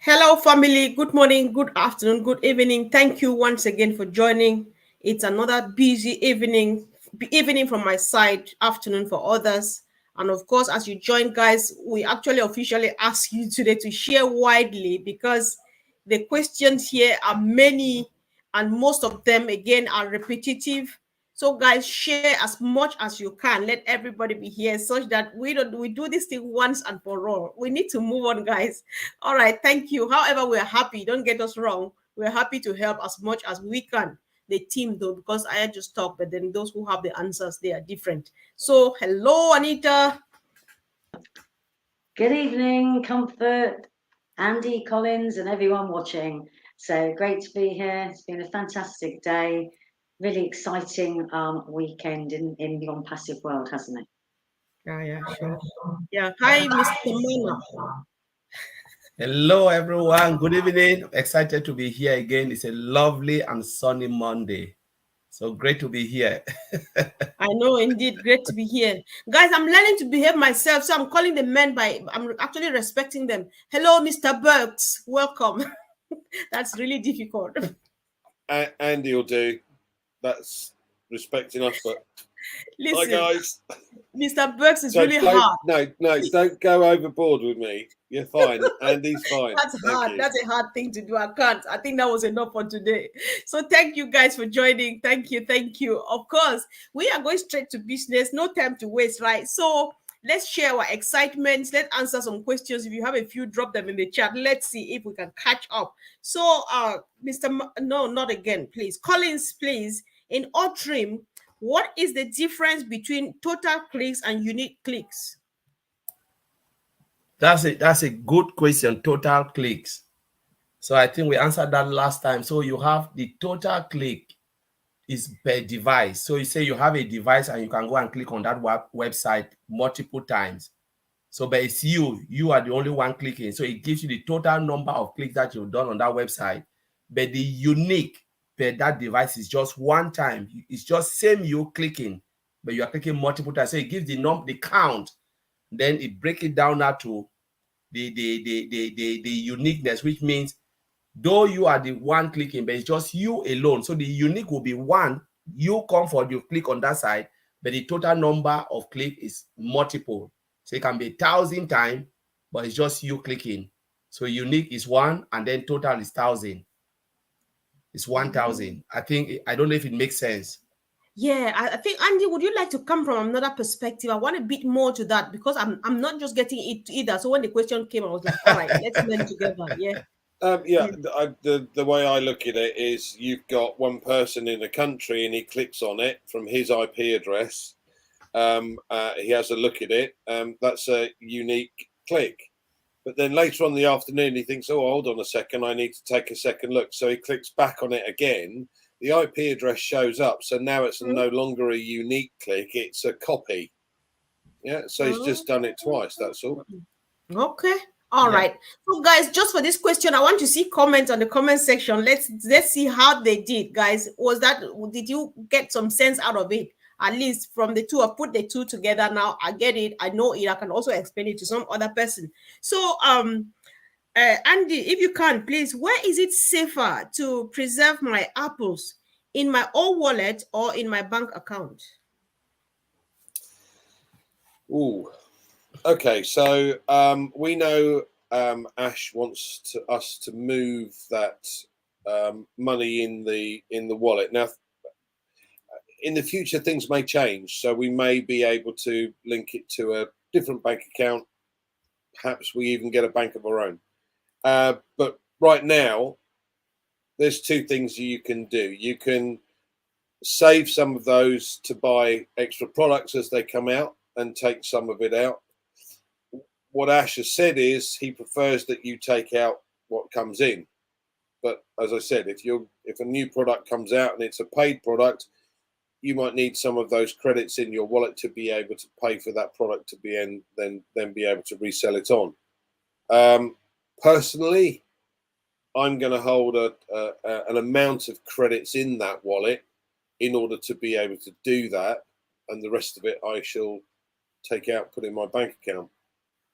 Hello, family. Good morning, good afternoon, good evening. Thank you once again for joining. It's another busy evening from my side, afternoon for others. And of course, as you join, guys, we actually officially ask you today to share widely because the questions here are many, and most of them, again, are repetitive. So, guys, share as much as you can. Let everybody be here, such that we do this thing once and for all. We need to move on, guys. All right, thank you. However, we're happy. Don't get us wrong. We're happy to help as much as we can. The team, though, because I just talk, but then those who have the answers, they are different. So, hello, Anita. Good evening, Comfort, Andy, Collins, and everyone watching. So great to be here. It's been a fantastic day. Really exciting weekend in the ONPASSIVE world, hasn't it? Yeah, sure. Yeah, hi, Mr. Mana. Hello, everyone. Good evening. Excited to be here again. It's a lovely and sunny Monday. So great to be here. I know, indeed. Great to be here. Guys, I'm learning to behave myself, so I'm calling the men I'm actually respecting them. Hello, Mr. Burks. Welcome. That's really difficult. Andy will do. That's respecting us, but Listen, hi guys. Mr. Burks is really don't, hard. No, don't go overboard with me. You're fine. Andy's fine. That's hard. That's a hard thing to do. I can't. I think that was enough for today. So thank you guys for joining. Thank you. Thank you. Of course, we are going straight to business. No time to waste, right? So let's share our excitement. Let's answer some questions. If you have a few, drop them in the chat. Let's see if we can catch up. So, no, not again, please. Collins, please. In Outrim, what is the difference between total clicks and unique clicks? That's a good question. Total clicks. So I think we answered that last time. So you have the total click is per device. So you say you have a device and you can go and click on that website multiple times. So, but it's you are the only one clicking. So it gives you the total number of clicks that you've done on that website. But the unique per that device is just one time. It's just same you clicking, but you are clicking multiple times. So it gives the count. Then it breaks it down now to the uniqueness, which means though you are the one clicking, but it's just you alone. So the unique will be one. You come for you click on that side, but the total number of click is multiple. So it can be 1,000 times, but it's just you clicking. So unique is one, and then total is 1,000. It's 1,000. I don't know if it makes sense. Yeah, I think Andy, would you like to come from another perspective? I want a bit more to that because I'm not just getting it either. So when the question came, I was like, all right, let's learn together. Yeah. The way I look at it is you've got one person in a country and he clicks on it from his IP address. He has a look at it. That's a unique click. But then later on in the afternoon, he thinks, oh, hold on a second, I need to take a second look. So he clicks back on it again. The IP address shows up. So now it's no longer a unique click, it's a copy. Yeah, so he's just done it twice, that's all. Okay. All right. So guys, just for this question, I want to see comments on the comment section. Let's see how they did, guys. Did you get some sense out of it? At least from the two, I put the two together now. I get it. I know it. I can also explain it to some other person. So, Andy, if you can, please, where is it safer to preserve my apples? In my own wallet or in my bank account? Ooh. Okay, so we know Ash wants us to move that money in the wallet. Now, in the future, things may change, so we may be able to link it to a different bank account. Perhaps we even get a bank of our own. But right now, there's two things you can do. You can save some of those to buy extra products as they come out and take some of it out. What Ash has said is he prefers that you take out what comes in. But as I said, if a new product comes out and it's a paid product, you might need some of those credits in your wallet to be able to pay for that product to be then be able to resell it on. Personally, I'm going to hold an amount of credits in that wallet in order to be able to do that, and the rest of it I shall take out, put in my bank account.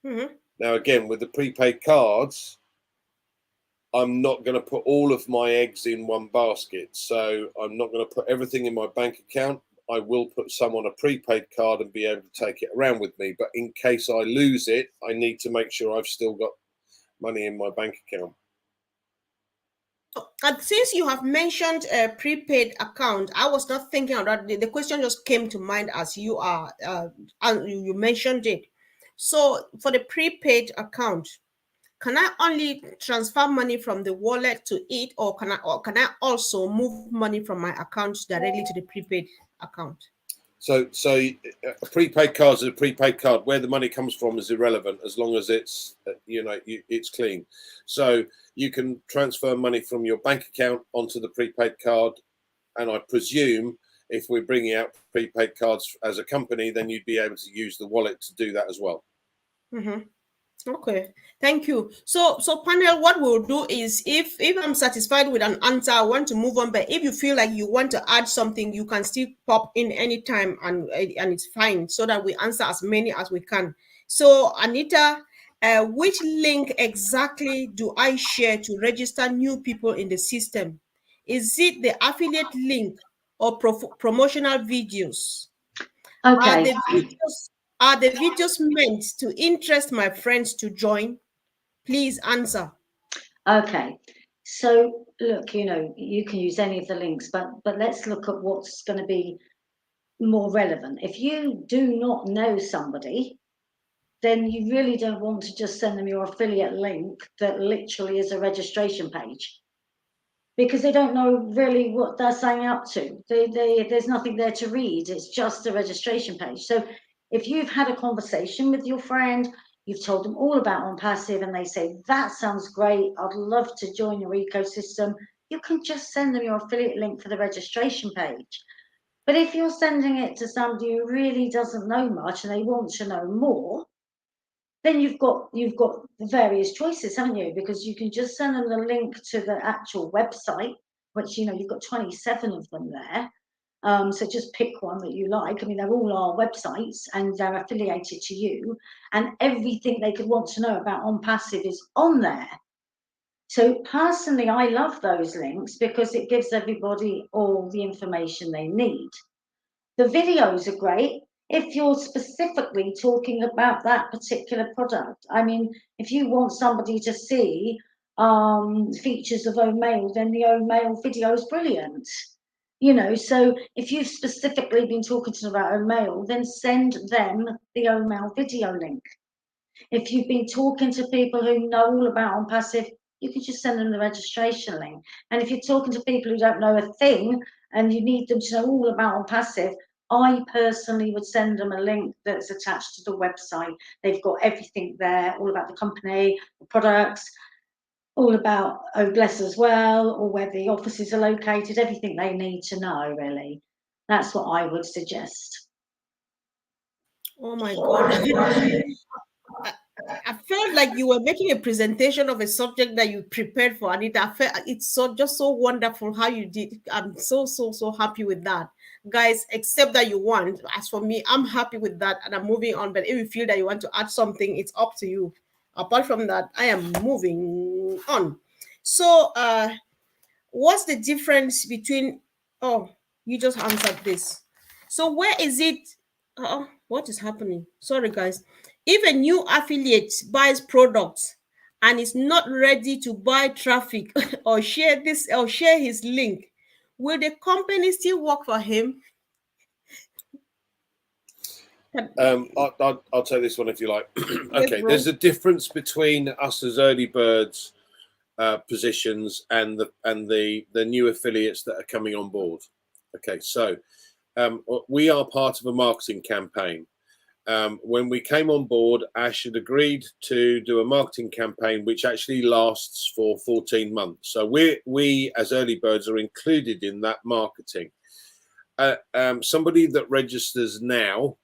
Mm-hmm. Now, again, with the prepaid cards, I'm not going to put all of my eggs in one basket. So I'm not going to put everything in my bank account. I will put some on a prepaid card and be able to take it around with me. But in case I lose it, I need to make sure I've still got money in my bank account. And since you have mentioned a prepaid account, I was not thinking of that. The question just came to mind as you are, and you mentioned it. So for the prepaid account, can I only transfer money from the wallet to it, or can I also move money from my account directly to the prepaid account? So a prepaid card is a prepaid card. Where the money comes from is irrelevant as long as it's it's clean. So you can transfer money from your bank account onto the prepaid card, and I presume if we're bringing out prepaid cards as a company, then you'd be able to use the wallet to do that as well. Mm-hmm. Okay, thank you. So panel, what we'll do is if I'm satisfied with an answer, I want to move on. But if you feel like you want to add something, you can still pop in anytime, and it's fine, so that we answer as many as we can. So Anita, which link exactly do I share to register new people in the system? Is it the affiliate link or promotional videos? Are Okay. the videos meant to interest my friends to join? Please answer. Okay. So look, you can use any of the links, but let's look at what's going to be more relevant. If you do not know somebody, then you really don't want to just send them your affiliate link that literally is a registration page, because they don't know really what they're signing up to. There's nothing there to read. It's just a registration page. So if you've had a conversation with your friend, you've told them all about ONPASSIVE, and they say, that sounds great, I'd love to join your ecosystem, you can just send them your affiliate link for the registration page. But if you're sending it to somebody who really doesn't know much and they want to know more, then you've got various choices, haven't you? Because you can just send them the link to the actual website, which you've got 27 of them there. So just pick one that you like. I mean, they're all our websites and they're affiliated to you, and everything they could want to know about ONPASSIVE is on there. So personally, I love those links because it gives everybody all the information they need. The videos are great if you're specifically talking about that particular product. I mean, if you want somebody to see features of OMail, then the OMail video is brilliant. So if you've specifically been talking to them about OMail, then send them the OMail video link. If you've been talking to people who know all about ONPASSIVE, you can just send them the registration link. And if you're talking to people who don't know a thing and you need them to know all about ONPASSIVE, I personally would send them a link that's attached to the website. They've got everything there, all about the company, the products, all about OBless as well, or where the offices are located, everything they need to know, really. That's what I would suggest. Oh my God. I felt like you were making a presentation of a subject that you prepared for, Anita. I felt it's just so wonderful how you did. I'm so happy with that. Guys, except that you want. As for me, I'm happy with that and I'm moving on. But if you feel that you want to add something, it's up to you. Apart from that, I am moving on. So what's the difference between, oh, you just answered this. So where is it? What is happening? Sorry, guys. If a new affiliate buys products and is not ready to buy traffic or share his link, will the company still work for him? I'll take this one if you like. Okay, Yes, there's a difference between us as early birds positions and the new affiliates that are coming on board. Okay, so we are part of a marketing campaign. When we came on board, Ash had agreed to do a marketing campaign which actually lasts for 14 months. So we as early birds are included in that marketing. Somebody that registers now,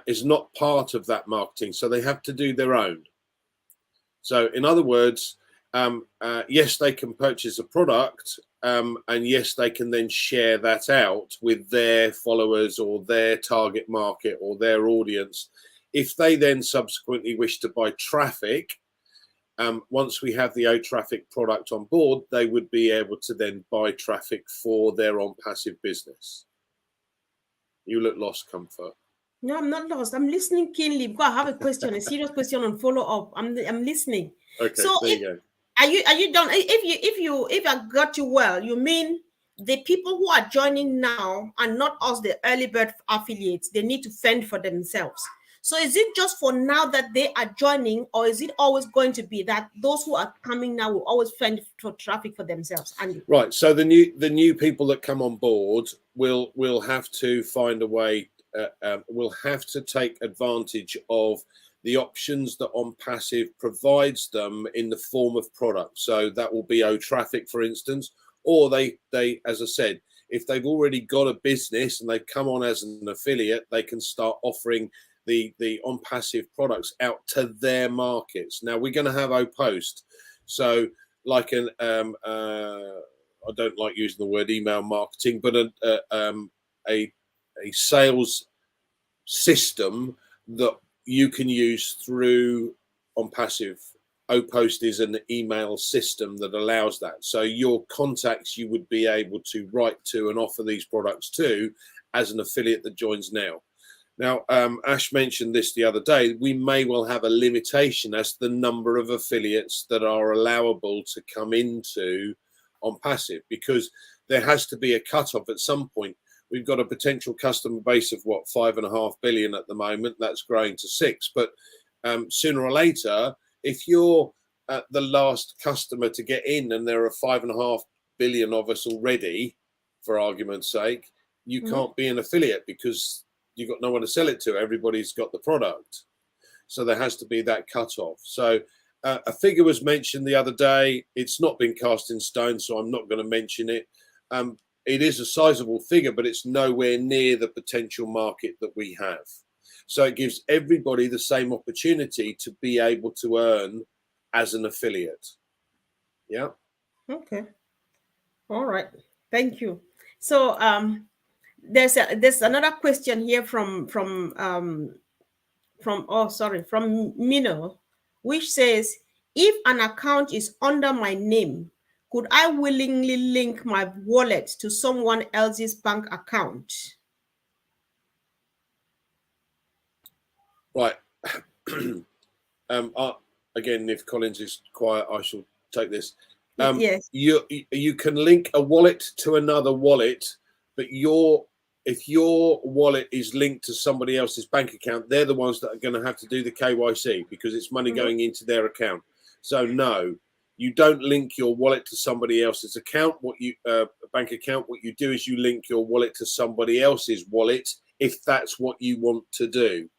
is not part of that marketing, so they have to do their own. So in other words, yes, they can purchase a product, and yes, they can then share that out with their followers or their target market or their audience. If they then subsequently wish to buy traffic, once we have the OTraffic product on board, they would be able to then buy traffic for their ONPASSIVE business. You look lost, Comfort. No, I'm not lost. I'm listening keenly because I have a question, a serious question on follow up. I'm listening. Okay, so there you go. Are you done? If I got you well, you mean the people who are joining now are not us, the early bird affiliates. They need to fend for themselves. So is it just for now that they are joining, or is it always going to be that those who are coming now will always fend for traffic for themselves? Andy? Right. So the new people that come on board will have to find a way. Will have to take advantage of the options that ONPASSIVE provides them in the form of product. So that will be OTraffic, for instance, or they, as I said, if they've already got a business and they've come on as an affiliate, they can start offering the ONPASSIVE products out to their markets. Now we're going to have OPost. So like I don't like using the word email marketing, but a sales system that you can use through ONPASSIVE. OPost is an email system that allows that. So your contacts you would be able to write to and offer these products to as an affiliate that joins now. Now, Ash mentioned this the other day. We may well have a limitation as to the number of affiliates that are allowable to come into ONPASSIVE, because there has to be a cutoff at some point. We've got a potential customer base of what, 5.5 billion at the moment. That's growing to 6. But sooner or later, if you're the last customer to get in, and there are 5.5 billion of us already, for argument's sake, you can't be an affiliate because you've got no one to sell it to. Everybody's got the product. So there has to be that cutoff. So a figure was mentioned the other day. It's not been cast in stone, so I'm not going to mention it. It is a sizable figure, but it's nowhere near the potential market that we have. So it gives everybody the same opportunity to be able to earn as an affiliate. Yeah. Okay. All right. Thank you. So there's another question here from Mino, which says, if an account is under my name, could I willingly link my wallet to someone else's bank account? Right. Again, if Collins is quiet, I shall take this. Yes. You can link a wallet to another wallet, but if your wallet is linked to somebody else's bank account, they're the ones that are going to have to do the KYC because it's money going into their account. So no, you don't link your wallet to somebody else's account. Bank account. What you do is you link your wallet to somebody else's wallet if that's what you want to do,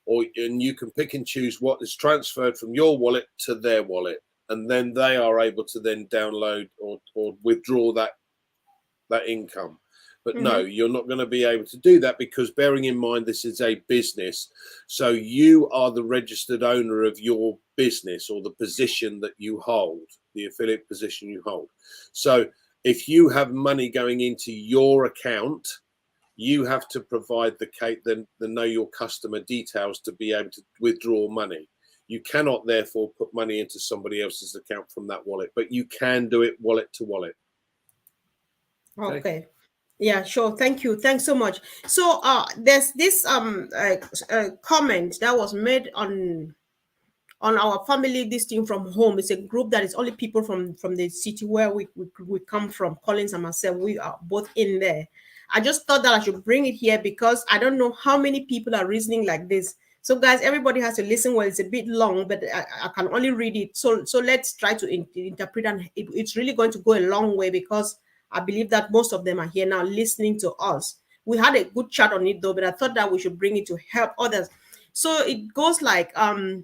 and you can pick and choose what is transferred from your wallet to their wallet, and then they are able to then download or withdraw that income. But no, you're not going to be able to do that because, bearing in mind, this is a business. So you are the registered owner of your business or the position that you hold, the affiliate position you hold. So if you have money going into your account, you have to provide the know your customer details to be able to withdraw money. You cannot therefore put money into somebody else's account from that wallet, but you can do it wallet to wallet. Okay. Yeah, sure. Thank you. Thanks so much. So there's this comment that was made on our family listing from home. It's a group that is only people from the city where we come from. Collins and myself, we are both in there. I just thought that I should bring it here because I don't know how many people are reasoning like this. So guys, everybody has to listen. Well, it's a bit long, but I can only read it. So let's try to interpret, and it's really going to go a long way because I believe that most of them are here now listening to us. We had a good chat on it though, but I thought that we should bring it to help others. So it goes like, Mr.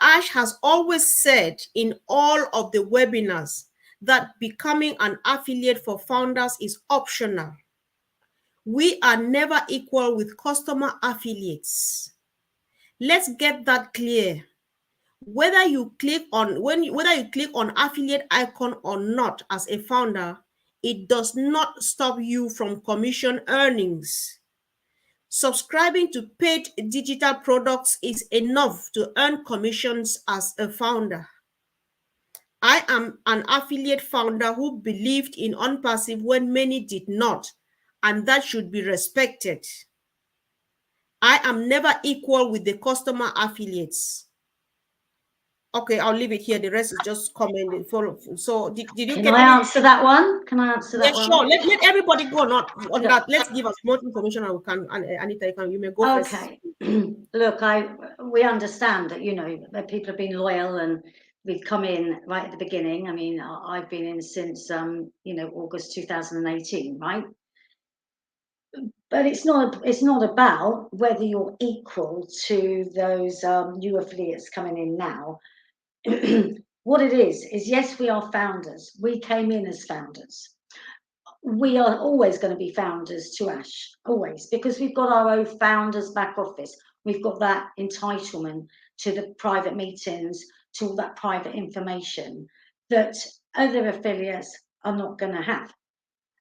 Ash has always said in all of the webinars that becoming an affiliate for founders is optional. We are never equal with customer affiliates. Let's get that clear. Whether you click on affiliate icon or not as a founder, it does not stop you from commission earnings. Subscribing to paid digital products is enough to earn commissions as a founder. I am an affiliate founder who believed in ONPASSIVE when many did not, and that should be respected. I am never equal with the customer affiliates. Okay, I'll leave it here. The rest is just comment. Follow. So did you Can get I any? answer that one? Can I answer that Yeah, one? sure. Let everybody go on that. Let's give as much information as we can. And Anita, you may go first. Okay. Look, we understand that, you know, that people have been loyal and we've come in right at the beginning. I mean, I've been in since you know, August 2018, right? But it's not about whether you're equal to those new affiliates coming in now. What it is yes, we are founders. We came in as founders. We are always going to be founders to Ash, always, because we've got our own founders back office. We've got that entitlement to the private meetings, to all that private information that other affiliates are not going to have.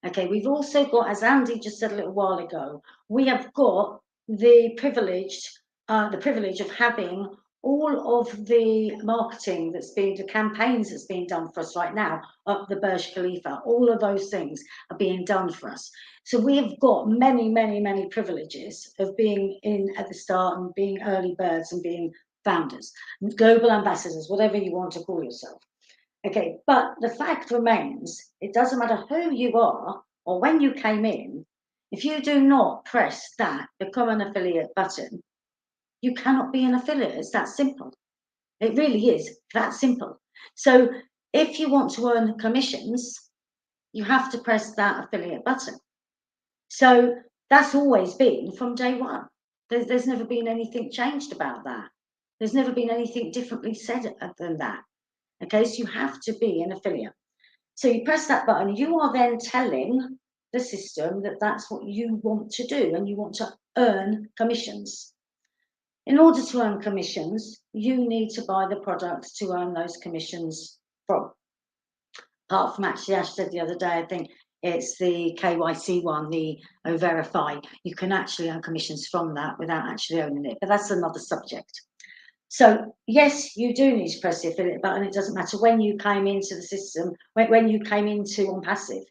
Okay, we've also got, as Andy just said a little while ago, we have got the privilege of having all of the marketing that's being, the campaigns that's being done for us right now up the Burj Khalifa, all of those things are being done for us. So we have got many, many, many privileges of being in at the start and being early birds and being founders, global ambassadors, whatever you want to call yourself. Okay, but the fact remains, it doesn't matter who you are or when you came in, if you do not press that become an affiliate button, you cannot be an affiliate. It's that simple. It really is that simple. So if you want to earn commissions, you have to press that affiliate button. So that's always been from day one. There's never been anything changed about that. There's never been anything differently said than that. Okay, so you have to be an affiliate. So you press that button, you are then telling the system that that's what you want to do and you want to earn commissions. In order to earn commissions, you need to buy the products to earn those commissions from. Apart from, actually, Ash said the other day, I think it's the KYC one, the Verify. You can actually earn commissions from that without actually owning it, but that's another subject. So yes, you do need to press the affiliate button. It doesn't matter when you came into the system, when you came into ONPASSIVE.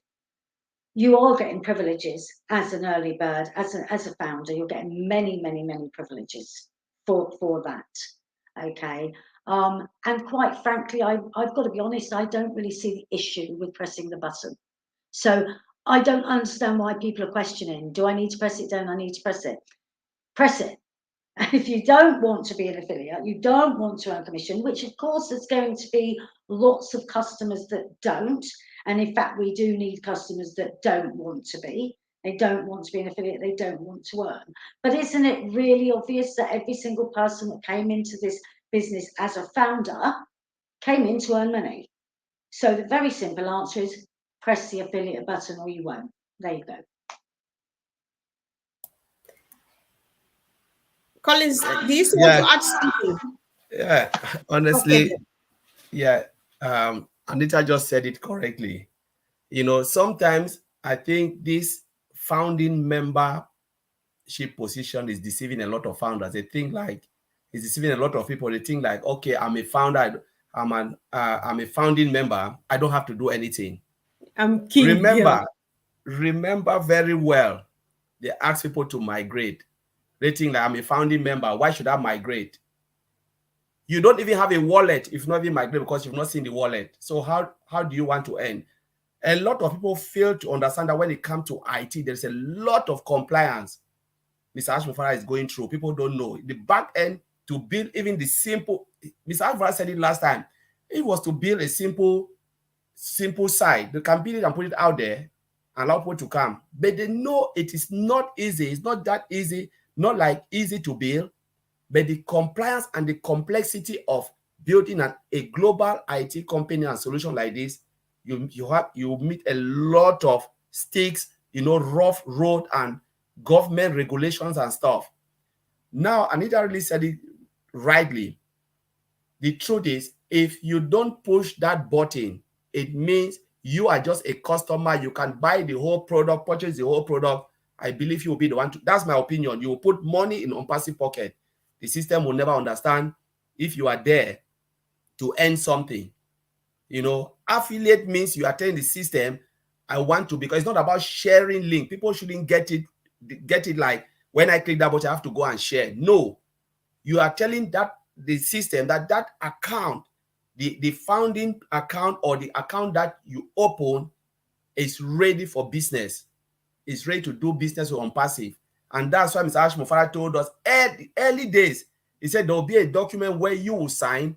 You are getting privileges as an early bird, as a founder. You're getting many, many, many privileges for that. Okay. And quite frankly, I've got to be honest, I don't really see the issue with pressing the button. So I don't understand why people are questioning, do I need to press it? Don't I need to press it? Press it. If you don't want to be an affiliate, you don't want to earn commission, which of course there's going to be lots of customers that don't. And in fact, we do need customers that don't want to be. They don't want to be an affiliate, they don't want to earn. But isn't it really obvious that every single person that came into this business as a founder came in to earn money? So the very simple answer is press the affiliate button or you won't. There you go. Collins, do you still want to add something? Yeah, honestly, okay. Yeah, Anita just said it correctly. You know, sometimes I think this founding membership position is deceiving a lot of founders. They think like it's deceiving a lot of people. They think like, okay, I'm a founder, I'm a founding member. I don't have to do anything. I'm king. Remember very well. They ask people to migrate. They think like I'm a founding member. Why should I migrate? You don't even have a wallet if not even migrate because you've not seen the wallet. So how do you want to earn? A lot of people fail to understand that when it comes to IT, there's a lot of compliance Mr. Ashmufara is going through. People don't know. The back end to build even the simple, Mr. Ashmufara said it last time, it was to build a simple site. They can build it and put it out there and allow people to come. But they know it is not easy. It's not that easy, not like easy to build. But the compliance and the complexity of building a global IT company and solution like this, you meet a lot of sticks, rough road and government regulations and stuff. Now, Anita really said it rightly. The truth is, if you don't push that button, it means you are just a customer. You can buy the whole product, purchase the whole product, I believe you will be the one to, that's my opinion. You will put money in ONPASSIVE pocket. The system will never understand if you are there to earn something. You know, affiliate means you are telling the system, I want to, because it's not about sharing link. People shouldn't get it like when I click that button, I have to go and share. No, you are telling that the system that account, the founding account or the account that you open is ready for business. Is ready to do business with ONPASSIVE. And that's why Mr. Ash Mofara told us early days, he said there will be a document where you will sign,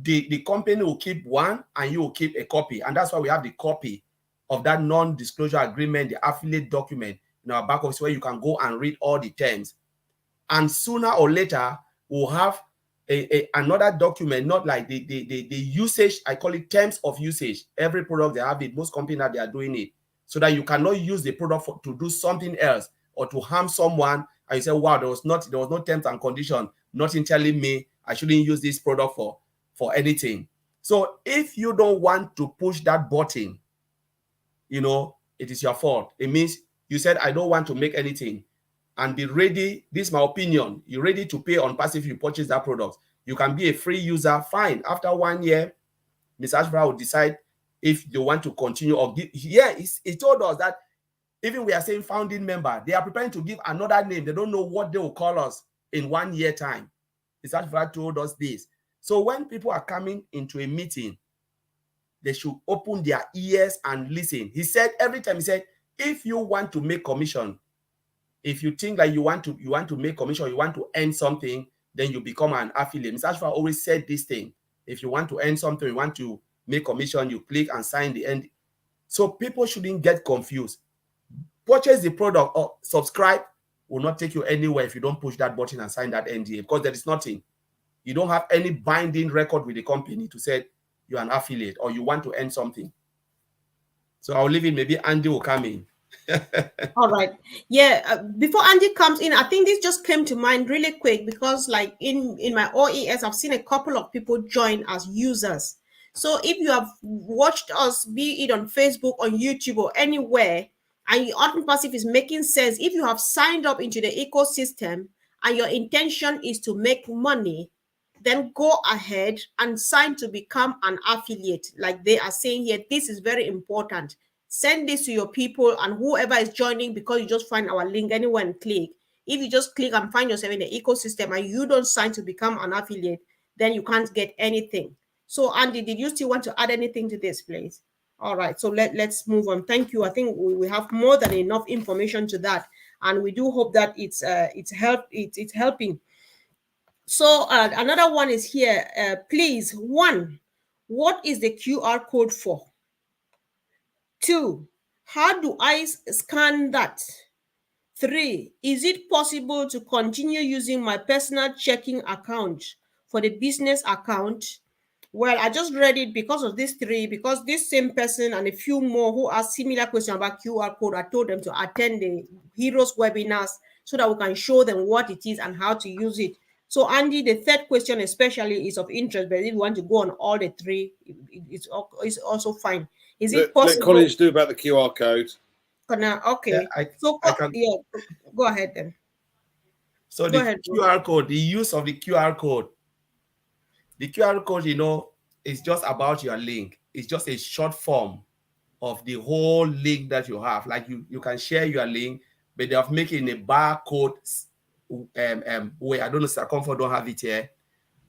the company will keep one and you will keep a copy. And that's why we have the copy of that non-disclosure agreement, the affiliate document in our back office where you can go and read all the terms. And sooner or later, we'll have another document, not like the usage, I call it terms of usage. Every product they have it, most companies that they are doing it, so that you cannot use the product to do something else or to harm someone. And you say, wow, there was no terms and condition, nothing telling me I shouldn't use this product for anything. So if you don't want to push that button, you know, it is your fault. It means you said, I don't want to make anything. And be ready, this is my opinion, you're ready to pay ONPASSIVE if you purchase that product. You can be a free user, fine. After 1 year, Mr. Ashbra will decide if they want to continue or give. Yeah, he told us that even we are saying founding member, they are preparing to give another name. They don't know what they will call us in 1 year time. Mr. Ashbra told us this. So when people are coming into a meeting, they should open their ears and listen. He said every time, he said, if you want to make commission, if you think that you want to make commission, you want to earn something, then you become an affiliate. Mr. Ashford always said this thing. If you want to earn something, you want to make commission, you click and sign the end. So people shouldn't get confused. Purchase the product or subscribe will not take you anywhere if you don't push that button and sign that NDA, because there is nothing. You don't have any binding record with the company to say you're an affiliate or you want to earn something. So I'll leave it. Maybe Andy will come in. All right. Yeah. Before Andy comes in, I think this just came to mind really quick because, like in my OES, I've seen a couple of people join as users. So if you have watched us, be it on Facebook, on YouTube, or anywhere, and your ONPASSIVE is making sense, if you have signed up into the ecosystem and your intention is to make money, then go ahead and sign to become an affiliate. Like they are saying here, this is very important. Send this to your people and whoever is joining, because you just find our link anywhere and click. If you just click and find yourself in the ecosystem and you don't sign to become an affiliate, then you can't get anything. So Andy, did you still want to add anything to this, please? All right, so let's move on. Thank you. I think we have more than enough information to that, and we do hope that it's helping. So another one is here. Please, 1, what is the QR code for? 2, how do I scan that? 3, is it possible to continue using my personal checking account for the business account? Well, I just read it because of these 3, because this same person and a few more who asked similar questions about QR code, I told them to attend the Heroes webinars so that we can show them what it is and how to use it. So Andy, the third question especially is of interest, but if you want to go on all the 3, it's also fine. Is it possible? Let Collins do about the QR code. Okay. Yeah, go ahead then. So the QR code, the use of the QR code. The QR code, you know, is just about your link. It's just a short form of the whole link that you have. Like you can share your link, but they have made it in a barcode way. I don't know, Sir Comfort don't have it here.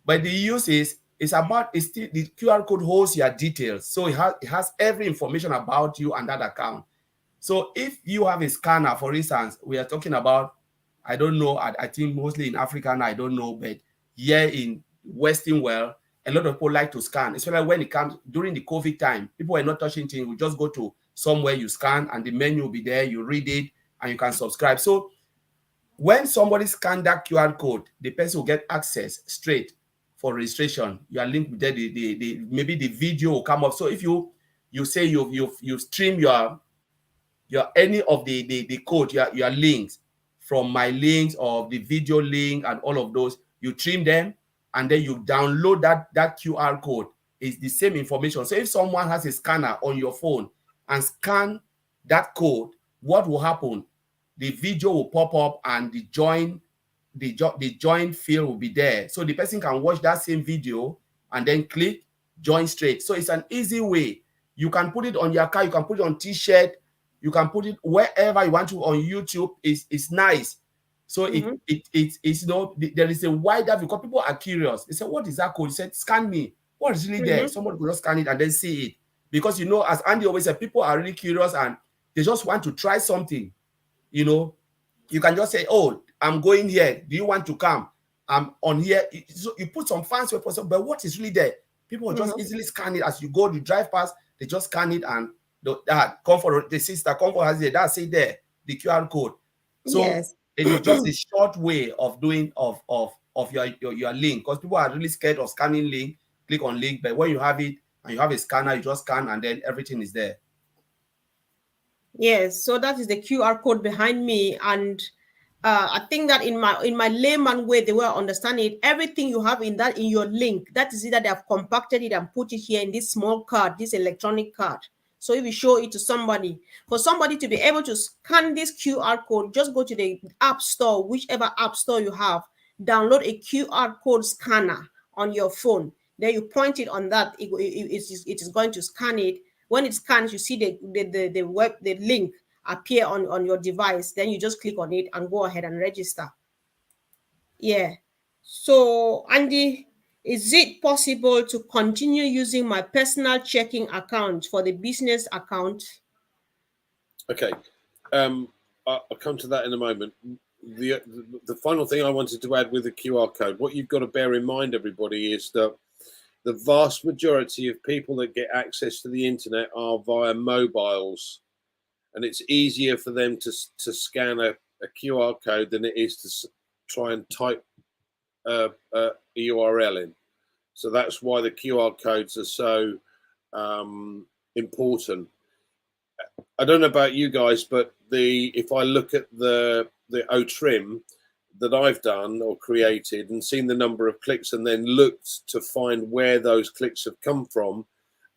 But the use is still the QR code holds your details. So it has every information about you and that account. So if you have a scanner, for instance, we are talking about, I don't know, I think mostly in Africa, I don't know, but here in Western world, a lot of people like to scan, especially when it comes during the COVID time. People are not touching things. We just go to somewhere, you scan, and the menu will be there. You read it, and you can subscribe. So when somebody scans that QR code, the person will get access straight for registration. You are linked with there. Maybe the video will come up. So if you say you stream your any of the code, your links from my links or the video link and all of those, you trim them and then you download that QR code. It's the same information. So if someone has a scanner on your phone and scan that code, what will happen? the video will pop up and the join field will be there. So the person can watch that same video and then click join straight. So it's an easy way. You can put it on your car, you can put it on t-shirt, you can put it wherever you want to. On YouTube. It's nice. So it's you know, there is a wider, because people are curious. They say, what is that code? He said, scan me. What is really there? Somebody will just scan it and then see it. Because, you know, as Andy always said, people are really curious and they just want to try something. You know, you can just say, oh, I'm going here. Do you want to come? I'm on here. So you put some fancy person, but what is really there? People will just easily scan it as you go. You drive past, they just scan it, and Comfort, the sister Comfort has it. That's it there, the QR code. So Yes. it is just a short way of doing of your link, because people are really scared of scanning link. Click on link, but when you have it and you have a scanner, you just scan and then everything is there. Yes, so that is the QR code behind me, and I think that in my layman way, the way I understand it, everything you have in your link, that is it, that they have compacted it and put it here in this small card, this electronic card. So if you show it to somebody, for somebody to be able to scan this QR code, just go to the app store, whichever app store you have, download a QR code scanner on your phone. Then you point it on that, it is going to scan it. When it scans, you see the link appear on your device. Then you just click on it and go ahead and register. Yeah. So, Andy, is it possible to continue using my personal checking account for the business account? Okay. I'll come to that in a moment. The final thing I wanted to add with the QR code, what you've got to bear in mind, everybody, is that the vast majority of people that get access to the internet are via mobiles, and it's easier for them to scan a QR code than it is to try and type a URL in. So that's why the QR codes are so important. I don't know about you guys, but if I look at the OTrim that I've done or created and seen the number of clicks and then looked to find where those clicks have come from,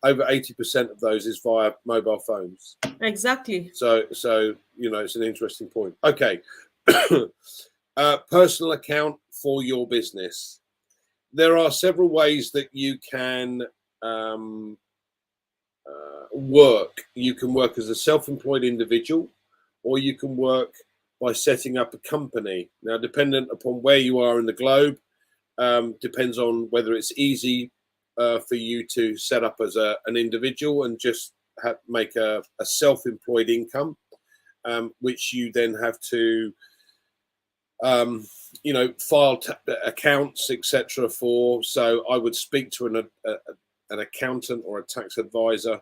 over 80% of those is via mobile phones. Exactly. So you know, it's an interesting point. Okay. Personal account for your business. There are several ways that you can work. You can work as a self-employed individual, or you can work by setting up a company. Now, dependent upon where you are in the globe, depends on whether it's easy for you to set up as an individual and just make a self-employed income, which you then have to you know, file accounts, etc. for. So I would speak to an accountant or a tax advisor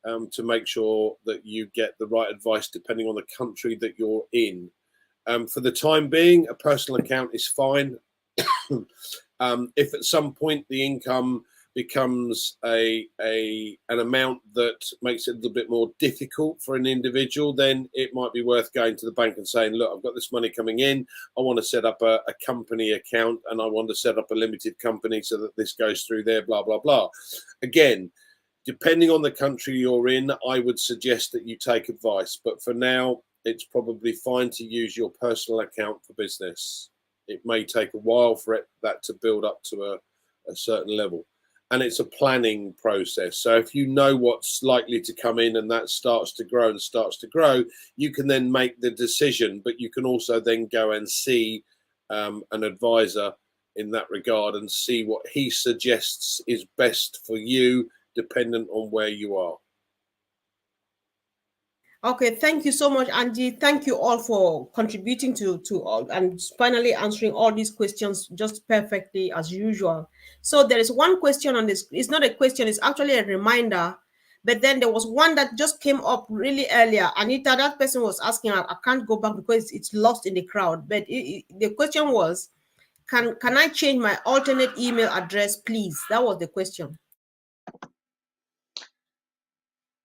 to make sure that you get the right advice depending on the country that you're in. For the time being, a personal account is fine. If at some point the income becomes an amount that makes it a little bit more difficult for an individual, then it might be worth going to the bank and saying, look, I've got this money coming in, I want to set up a company account, and I want to set up a limited company so that this goes through there, blah, blah, blah. Again, depending on the country you're in, I would suggest that you take advice. But for now, it's probably fine to use your personal account for business. It may take a while for that to build up to a certain level. And it's a planning process. So if you know what's likely to come in and that starts to grow and starts to grow, you can then make the decision. But you can also then go and see an advisor in that regard and see what he suggests is best for you, dependent on where you are. Okay, thank you so much, Andy. Thank you all for contributing to all and finally answering all these questions just perfectly as usual. So there is one question on this. It's not a question, it's actually a reminder. But then there was one that just came up really earlier. Anita, that person was asking, I can't go back because it's lost in the crowd. But the question was, can I change my alternate email address, please? That was the question.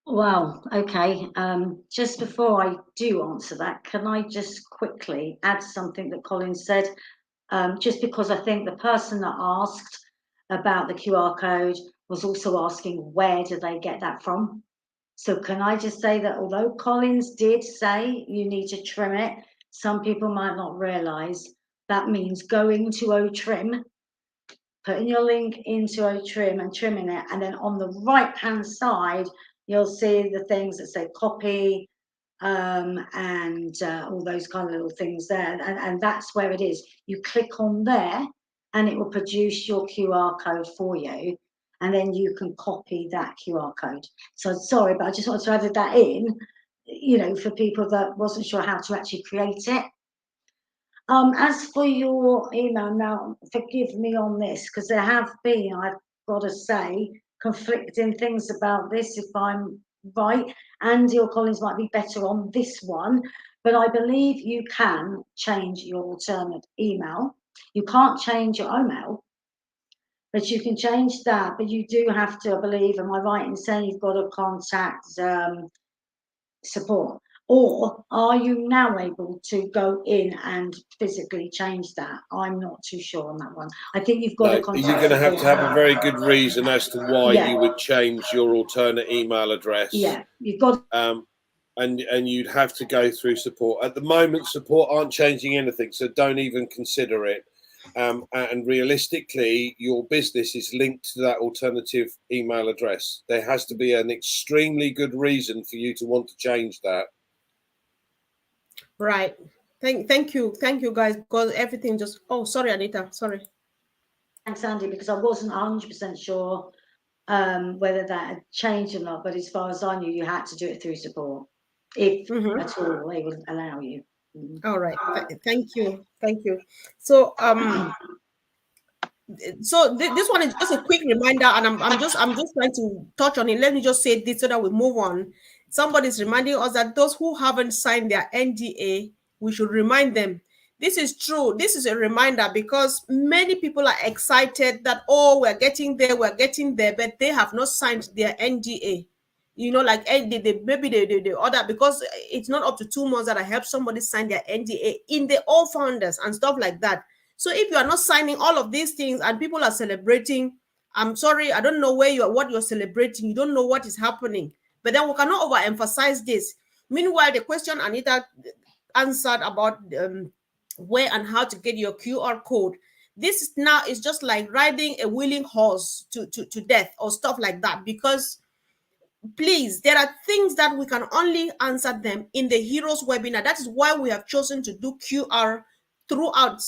Wow, okay. Just before I do answer that, can I just quickly add something that Colin said? Just because I think the person that asked about the QR code was also asking, where do they get that from? So can I just say that although Collins did say you need to trim it some people might not realize that means going to OTrim, putting your link into OTrim and trimming it, and then on the right hand side you'll see the things that say copy, and all those kind of little things there, and that's where it is. You click on there and it will produce your QR code for you, and then you can copy that QR code. So sorry, but I just wanted to add that in, you know, for people that wasn't sure how to actually create it. As for your email, now forgive me on this, because there have been, I've got to say, conflicting things about this, if I'm right. Andy or Collins might be better on this one, but I believe you can change your alternate email. You can't change your email, but you can change that. But you do have to, I believe, am I right in saying you've got to contact support? Or are you now able to go in and physically change that? I'm not too sure on that one. I think you've got No, to contact. you're going to have a very good reason as to why Yeah. you would change your alternate email address. Yeah, you've got. And you'd have to go through support. At the moment, support aren't changing anything, so don't even consider it. And realistically, your business is linked to that alternative email address. There has to be an extremely good reason for you to want to change that. Right. Thank you guys, because everything just, oh, sorry, Anita, sorry. Thanks, Andy, because I wasn't 100% sure whether that had changed or not, but as far as I knew, you had to do it through support, if at all they would allow you. All right. Thank you. So this one is just a quick reminder, and I'm just trying to touch on it. Let me just say this so that we move on. Somebody's reminding us that those who haven't signed their NDA, we should remind them. This is true. This is a reminder, because many people are excited that, oh, we're getting there, but they have not signed their NDA. You know, like maybe they order, because it's not up to 2 months that I help somebody sign their NDA in the all founders and stuff like that. So if you are not signing all of these things and people are celebrating, I'm sorry, I don't know what you're celebrating. You don't know what is happening. But then we cannot overemphasize this. Meanwhile, the question Anita answered about where and how to get your QR code, this is just like riding a willing horse to death or stuff like that, because please, there are things that we can only answer them in the Heroes webinar. That is why we have chosen to do Q&A throughout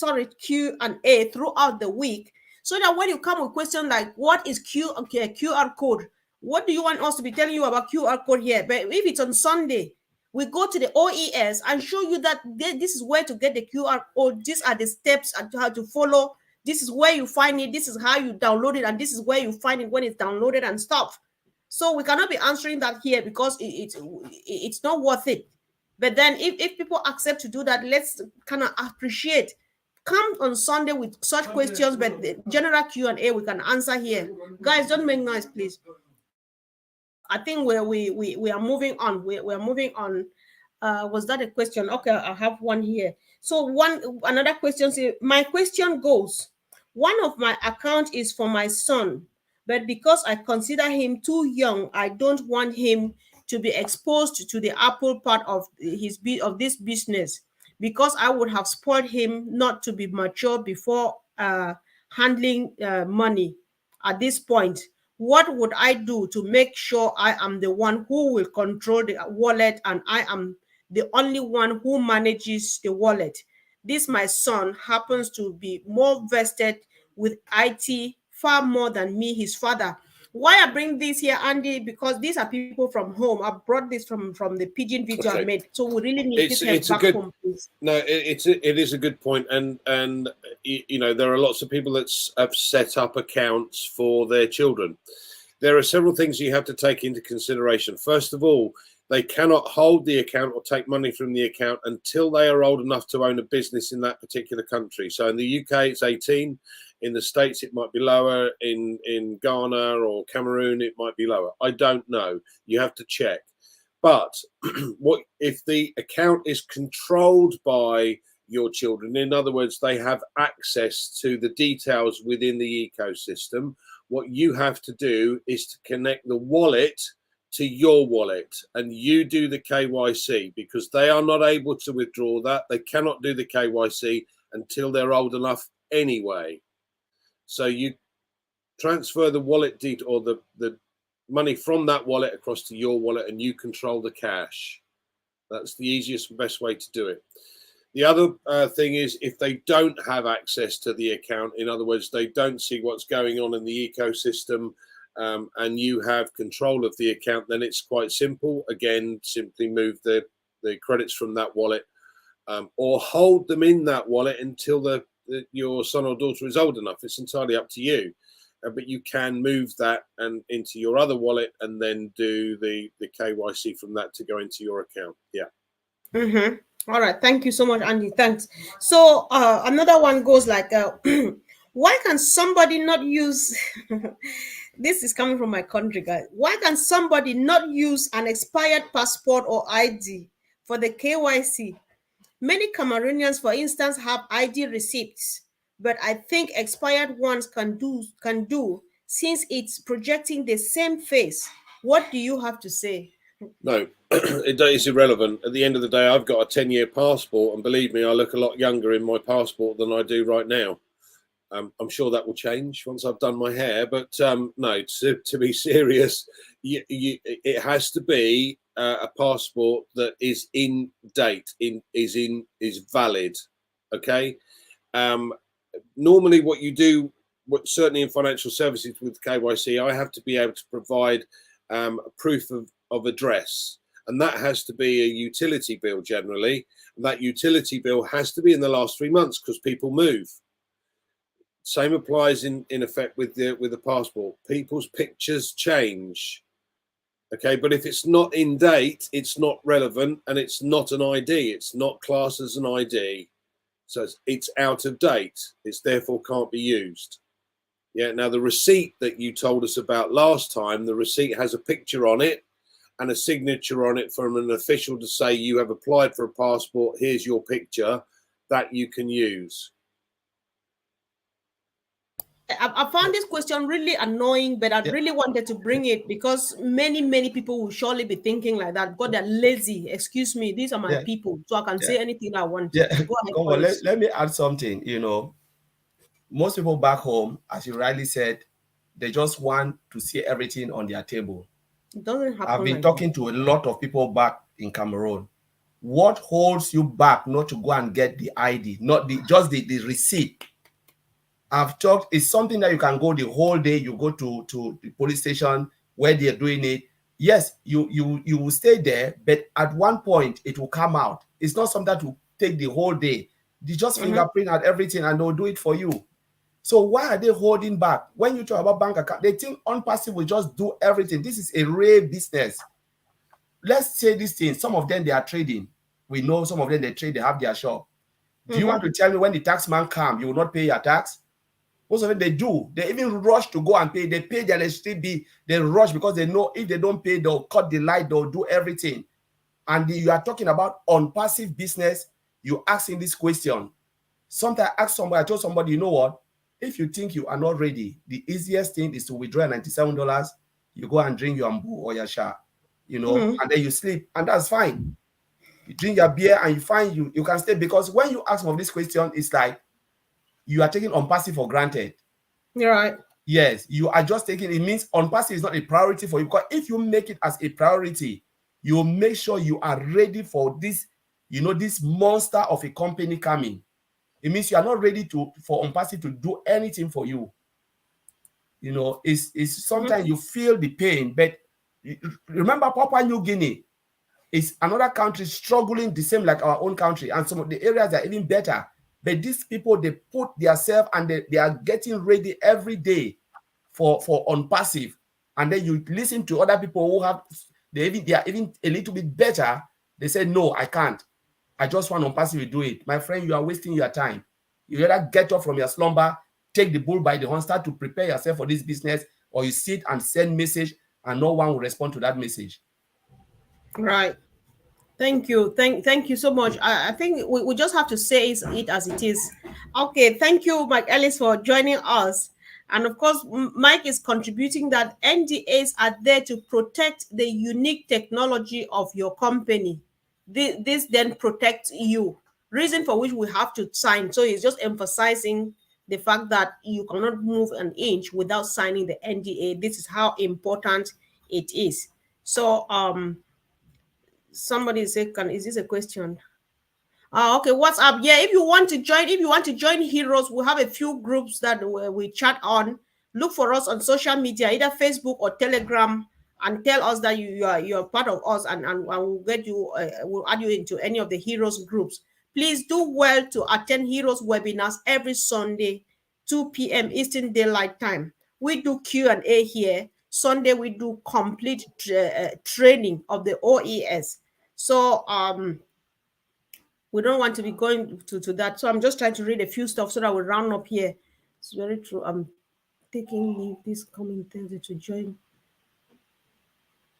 the week, so that when you come with questions like what is QR code, what do you want us to be telling you about QR code here? But if it's on Sunday, we go to the OES and show you that this is where to get the QR code. These are the steps and how to follow. This is where you find it. This is how you download it, and this is where you find it when it's downloaded and stuff. So we cannot be answering that here, because it's not worth it. But then if people accept to do that, let's kind of appreciate. Come on Sunday with such questions, but the general Q&A we can answer here. Guys, don't make noise, please. I think we are moving on. We are moving on. Was that a question? Okay, I have one here. So another question says, my question goes, one of my accounts is for my son, but because I consider him too young, I don't want him to be exposed to the Apple part of this business, because I would have spoiled him not to be mature before handling money at this point. What would I do to make sure I am the one who will control the wallet and I am the only one who manages the wallet? This, my son, happens to be more vested with IT far more than me, his father. Why I bring this here, Andy? Because these are people from home. I brought this from the pigeon video I made. So we really need this help back home, please. No, it is a good point, and you know, there are lots of people that have set up accounts for their children. There are several things you have to take into consideration. First of all, they cannot hold the account or take money from the account until they are old enough to own a business in that particular country. So in the UK, it's 18. In the States, it might be lower. In Ghana or Cameroon, it might be lower. I don't know. You have to check. But what if the account is controlled by your children? In other words, they have access to the details within the ecosystem. What you have to do is to connect the wallet to your wallet and you do the KYC, because they are not able to withdraw that. They cannot do the KYC until they're old enough anyway. So you transfer the wallet or the money from that wallet across to your wallet, and you control the cash. That's the easiest and best way to do it. The other thing is, if they don't have access to the account, in other words, they don't see what's going on in the ecosystem, and you have control of the account, then it's quite simple. Again, simply move the credits from that wallet, or hold them in that wallet until your son or daughter is old enough. It's entirely up to you. But you can move that and into your other wallet, and then do the KYC from that to go into your account. Yeah. Mm-hmm. All right. Thank you so much, Andy. Thanks. So another one goes like, why can somebody not use? This is coming from my country, guys. Why can somebody not use an expired passport or ID for the KYC? Many Cameroonians, for instance, have ID receipts, but I think expired ones can do since it's projecting the same face. What do you have to say? No, it is irrelevant. At the end of the day, I've got a 10-year passport, and believe me, I look a lot younger in my passport than I do right now. I'm sure that will change once I've done my hair, but no, to be serious, it has to be a passport that is in date, is valid. Okay. Normally, what you do, certainly in financial services with KYC, I have to be able to provide proof of address, and that has to be a utility bill generally. And that utility bill has to be in the last 3 months, because people move. Same applies in effect with the passport. People's pictures change. Okay, but if it's not in date, it's not relevant, and it's not an ID. It's not classed as an ID. So it's out of date. It's therefore can't be used. Yeah. Now, the receipt that you told us about last time, the receipt has a picture on it and a signature on it from an official to say you have applied for a passport. Here's your picture, that you can use. I found this question really annoying, but I really wanted to bring it because many people will surely be thinking like that. God, they're lazy. Excuse me, these are my people, so I can say anything I want. Yeah. Go ahead. Let me add something. Most people back home, as you rightly said, they just want to see everything on their table. It doesn't happen. I've been like talking that. to a lot of people back in Cameroon. What holds you back not to go and get the ID, not just the receipt? I've talked, it's something that you can go the whole day. You go to the police station where they're doing it. Yes, you will stay there, but at one point it will come out. It's not something that will take the whole day. They just fingerprint at everything and they'll do it for you. So why are they holding back? When you talk about bank account, they think ONPASSIVE will just do everything. This is a real business. Let's say this thing. Some of them, they are trading. We know some of them, they trade, they have their shop. Do you want to tell me when the tax man comes, you will not pay your tax? Most of them, they do. They even rush to go and pay. They pay their electricity. They rush because they know if they don't pay, they'll cut the light, they'll do everything. And you are talking about ONPASSIVE business. You're asking this question. Sometimes I ask somebody, I told somebody, you know what? If you think you are not ready, the easiest thing is to withdraw $97. You go and drink your mbu or your SHARE, and then you sleep, and that's fine. You drink your beer and you find you can stay, because when you ask me this question, it's like you are taking ONPASSIVE for granted. You're right. Yes, you are just taking it. Means ONPASSIVE is not a priority for you, because if you make it as a priority, you will make sure you are ready for this, this monster of a company coming. It means you are not ready for ONPASSIVE to do anything for you. It's sometimes you feel the pain, but remember Papua New Guinea is another country struggling the same like our own country, and some of the areas are even better. But these people, they put themselves and they are getting ready every day for ONPASSIVE. And then you listen to other people who they are even a little bit better. They say, no, I can't. I just want ONPASSIVE to do it. My friend, you are wasting your time. You either get up from your slumber, take the bull by the horn, start to prepare yourself for this business, or you sit and send message and no one will respond to that message. Right. Thank you. Thank you so much. I think we just have to say it as it is. Okay. Thank you, Mike Ellis, for joining us. And of course, Mike is contributing that NDAs are there to protect the unique technology of your company. This then protects you. Reason for which we have to sign. So he's just emphasizing the fact that you cannot move an inch without signing the NDA. This is how important it is. So somebody say, is this a question? Okay, what's up? Yeah, if you want to join Heroes, we have a few groups that we chat on. Look for us on social media, either Facebook or Telegram, and tell us that you're part of us, and we'll get you. We'll add you into any of the Heroes groups. Please do well to attend Heroes webinars every Sunday, 2 p.m. Eastern Daylight Time. We do Q&A here. Sunday we do complete training of the OES. So we don't want to be going to that. So I'm just trying to read a few stuff so that we round up here. It's very true. I'm taking leave this commentator to join.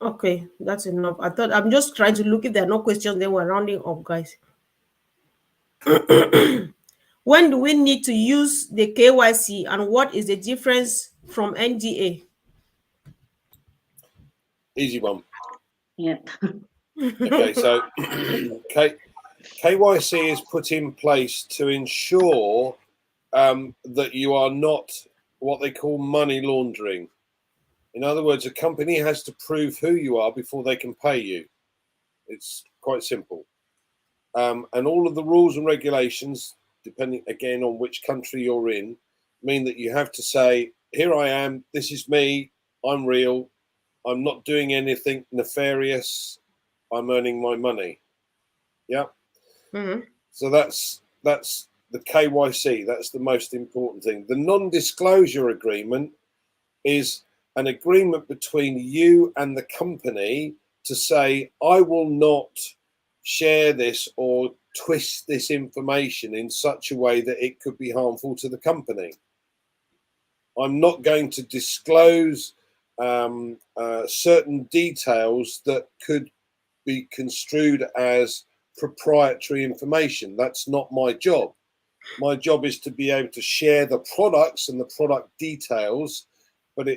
Okay, that's enough. I thought I'm just trying to look if there are no questions, then we're rounding up, guys. When do we need to use the KYC and what is the difference from NDA? Easy one. Yep. Okay, so KYC is put in place to ensure that you are not what they call money laundering. In other words, a company has to prove who you are before they can pay you. It's quite simple. And all of the rules and regulations, depending again on which country you're in, mean that you have to say, here I am, this is me, I'm real, I'm not doing anything nefarious, I'm earning my money. Yeah. Mm-hmm. So that's the KYC. That's the most important thing. The non-disclosure agreement is an agreement between you and the company to say, I will not share this or twist this information in such a way that it could be harmful to the company. I'm not going to disclose certain details that could be construed as proprietary information. That's not my job. My job is to be able to share the products and the product details, but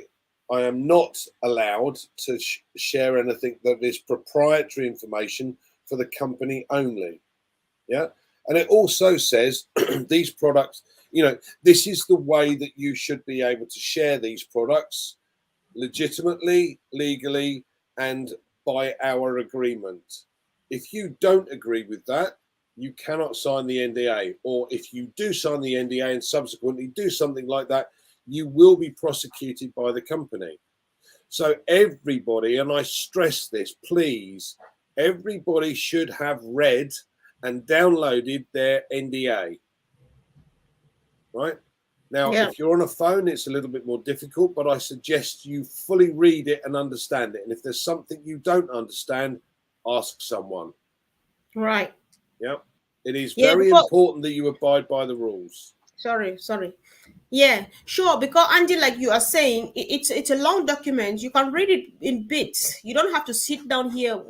I am not allowed to share anything that is proprietary information for the company only. Yeah. And it also says these products, you know, this is the way that you should be able to share these products legitimately, legally, and by our agreement. If you don't agree with that, you cannot sign the NDA. Or if you do sign the NDA and subsequently do something like that, you will be prosecuted by the company. So everybody, and I stress this, please, everybody should have read and downloaded their NDA. Right? Now, if you're on a phone, it's a little bit more difficult, but I suggest you fully read it and understand it. And if there's something you don't understand, ask someone. Right. Yeah. It is very important that you abide by the rules. Sorry. Yeah, sure. Because Andy, like you are saying, it's a long document. You can read it in bits. You don't have to sit down here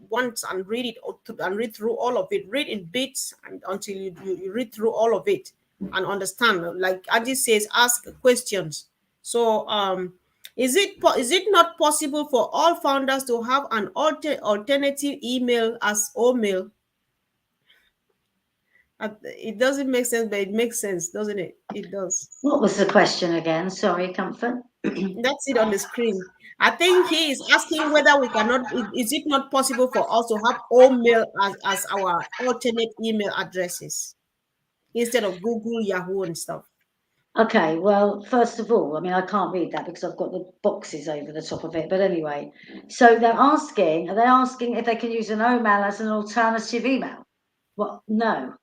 once and read it and read through all of it. Read in bits and until you read through all of it and understand. Like Andy says, ask questions. So is it not possible for all founders to have an alternative email as OMail? It doesn't make sense, but it makes sense, doesn't it? It does. What was the question again? Sorry, Comfort. That's it on the screen. I think he is asking whether we cannot, is it not possible for us to have OMail as our alternate email addresses instead of Google, Yahoo, and stuff? Okay, well, first of all, I mean, I can't read that because I've got the boxes over the top of it. But anyway, so are they asking if they can use an OMail as an alternative email? Well, no,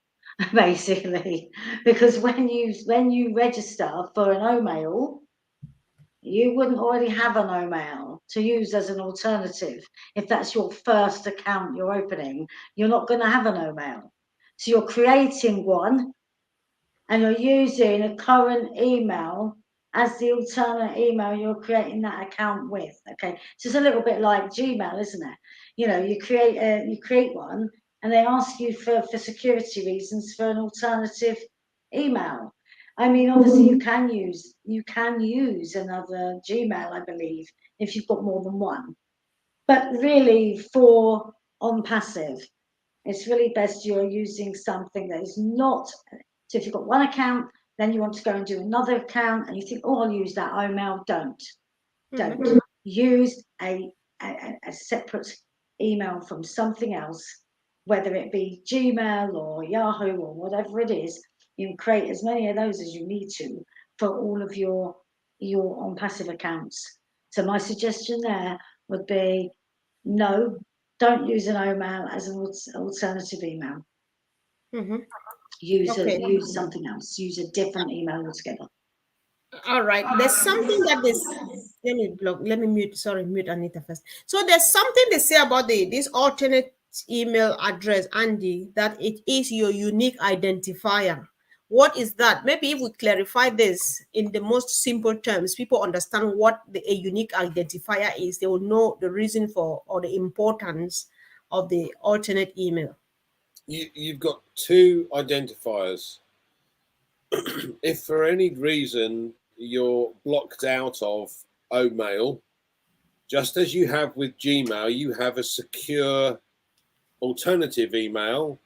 basically, because when you register for an OMail, you wouldn't already have an OMail to use as an alternative. If that's your first account you're opening, you're not going to have an OMail. So you're creating one and you're using a current email as the alternate email you're creating that account with. Okay, so it's a little bit like Gmail, isn't it? You know, you create one and they ask you for security reasons for an alternative email. I mean, obviously you can use another Gmail, I believe, if you've got more than one. But really, for ONPASSIVE, it's really best you're using something that is not. So if you've got one account, then you want to go and do another account, and you think, oh, I'll use that email. Don't use a separate email from something else, whether it be Gmail or Yahoo or whatever it is. You can create as many of those as you need to for all of your ONPASSIVE accounts. So my suggestion there would be, no, don't use an email as an alternative email. Use something else. Use a different email altogether. All right. There's something that this. Let me block. Let me mute. Sorry, mute Anita first. So there's something they say about this alternate email address, Andy, that it is your unique identifier. What is that? Maybe if we clarify this in the most simple terms, people understand what a unique identifier is. They will know the reason for or the importance of the alternate email. You've got two identifiers. If for any reason you're blocked out of OMail, just as you have with Gmail, you have a secure alternative email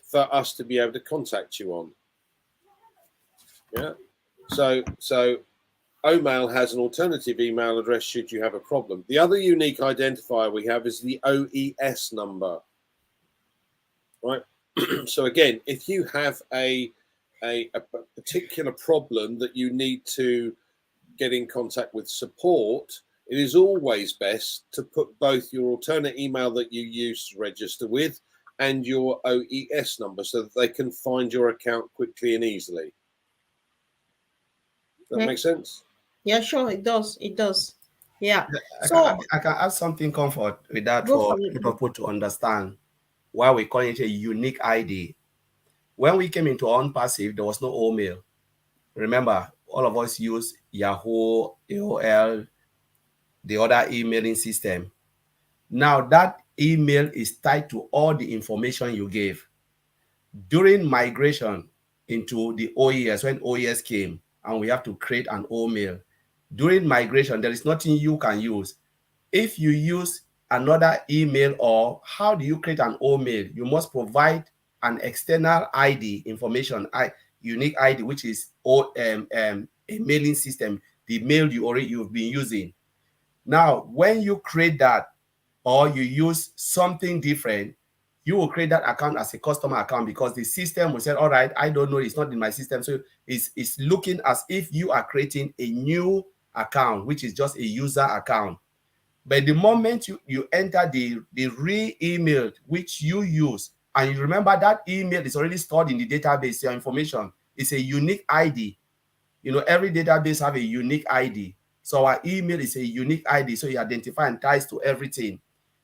for us to be able to contact you on. Yeah. So OMail has an alternative email address should you have a problem. The other unique identifier we have is the OES number. Right. So again, if you have a particular problem that you need to get in contact with support, it is always best to put both your alternate email that you use to register with and your OES number so that they can find your account quickly and easily. Does that make sense? Yeah, sure, it does. It does. Yeah. I can add something comfort with that for people to understand why we call it a unique ID. When we came into ONPASSIVE, there was no OMail. Remember, all of us use Yahoo, AOL, the other emailing system. Now that email is tied to all the information you gave. During migration into the OES, when OES came and we have to create an OMail, during migration, there is nothing you can use. If you use another email, or how do you create an OMail? You must provide an external ID information, unique ID, which is a mailing system, the mail you've been using. Now, when you create that, or you use something different, you will create that account as a customer account because the system will say, all right, I don't know, it's not in my system. So it's looking as if you are creating a new account, which is just a user account. But the moment you enter the real email which you use, and you remember that email is already stored in the database, your information is a unique ID. You know, every database have a unique ID. So our email is a unique ID. So you identify and ties to everything.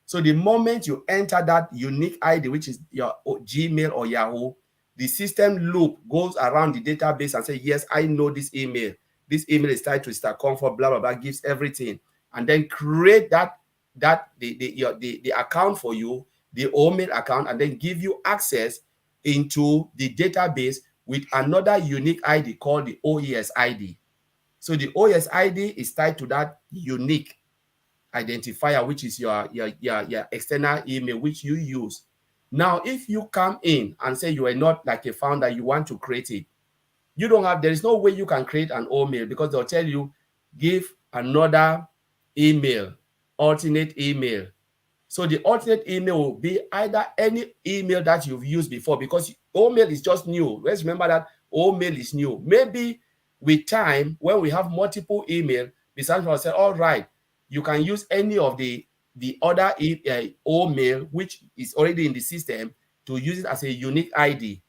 So the moment you enter that unique ID, which is your Gmail or Yahoo, the system loop goes around the database and says, yes, I know this email. This email is tied to Mr. Comfort, blah, blah, blah, gives everything. And then create the account for you, the OMail account, and then give you access into the database with another unique ID called the OES ID. So the OES ID is tied to that unique identifier, which is your external email, which you use. Now, if you come in and say you are not like a founder, you want to create it, there is no way you can create an OMail because they'll tell you, give another email, alternate email. So the alternate email will be either any email that you've used before, because OMail is just new. Let's remember that OMail is new. Maybe with time, when we have multiple email, the system will say, all right, you can use any of the other OMail, which is already in the system, to use it as a unique ID.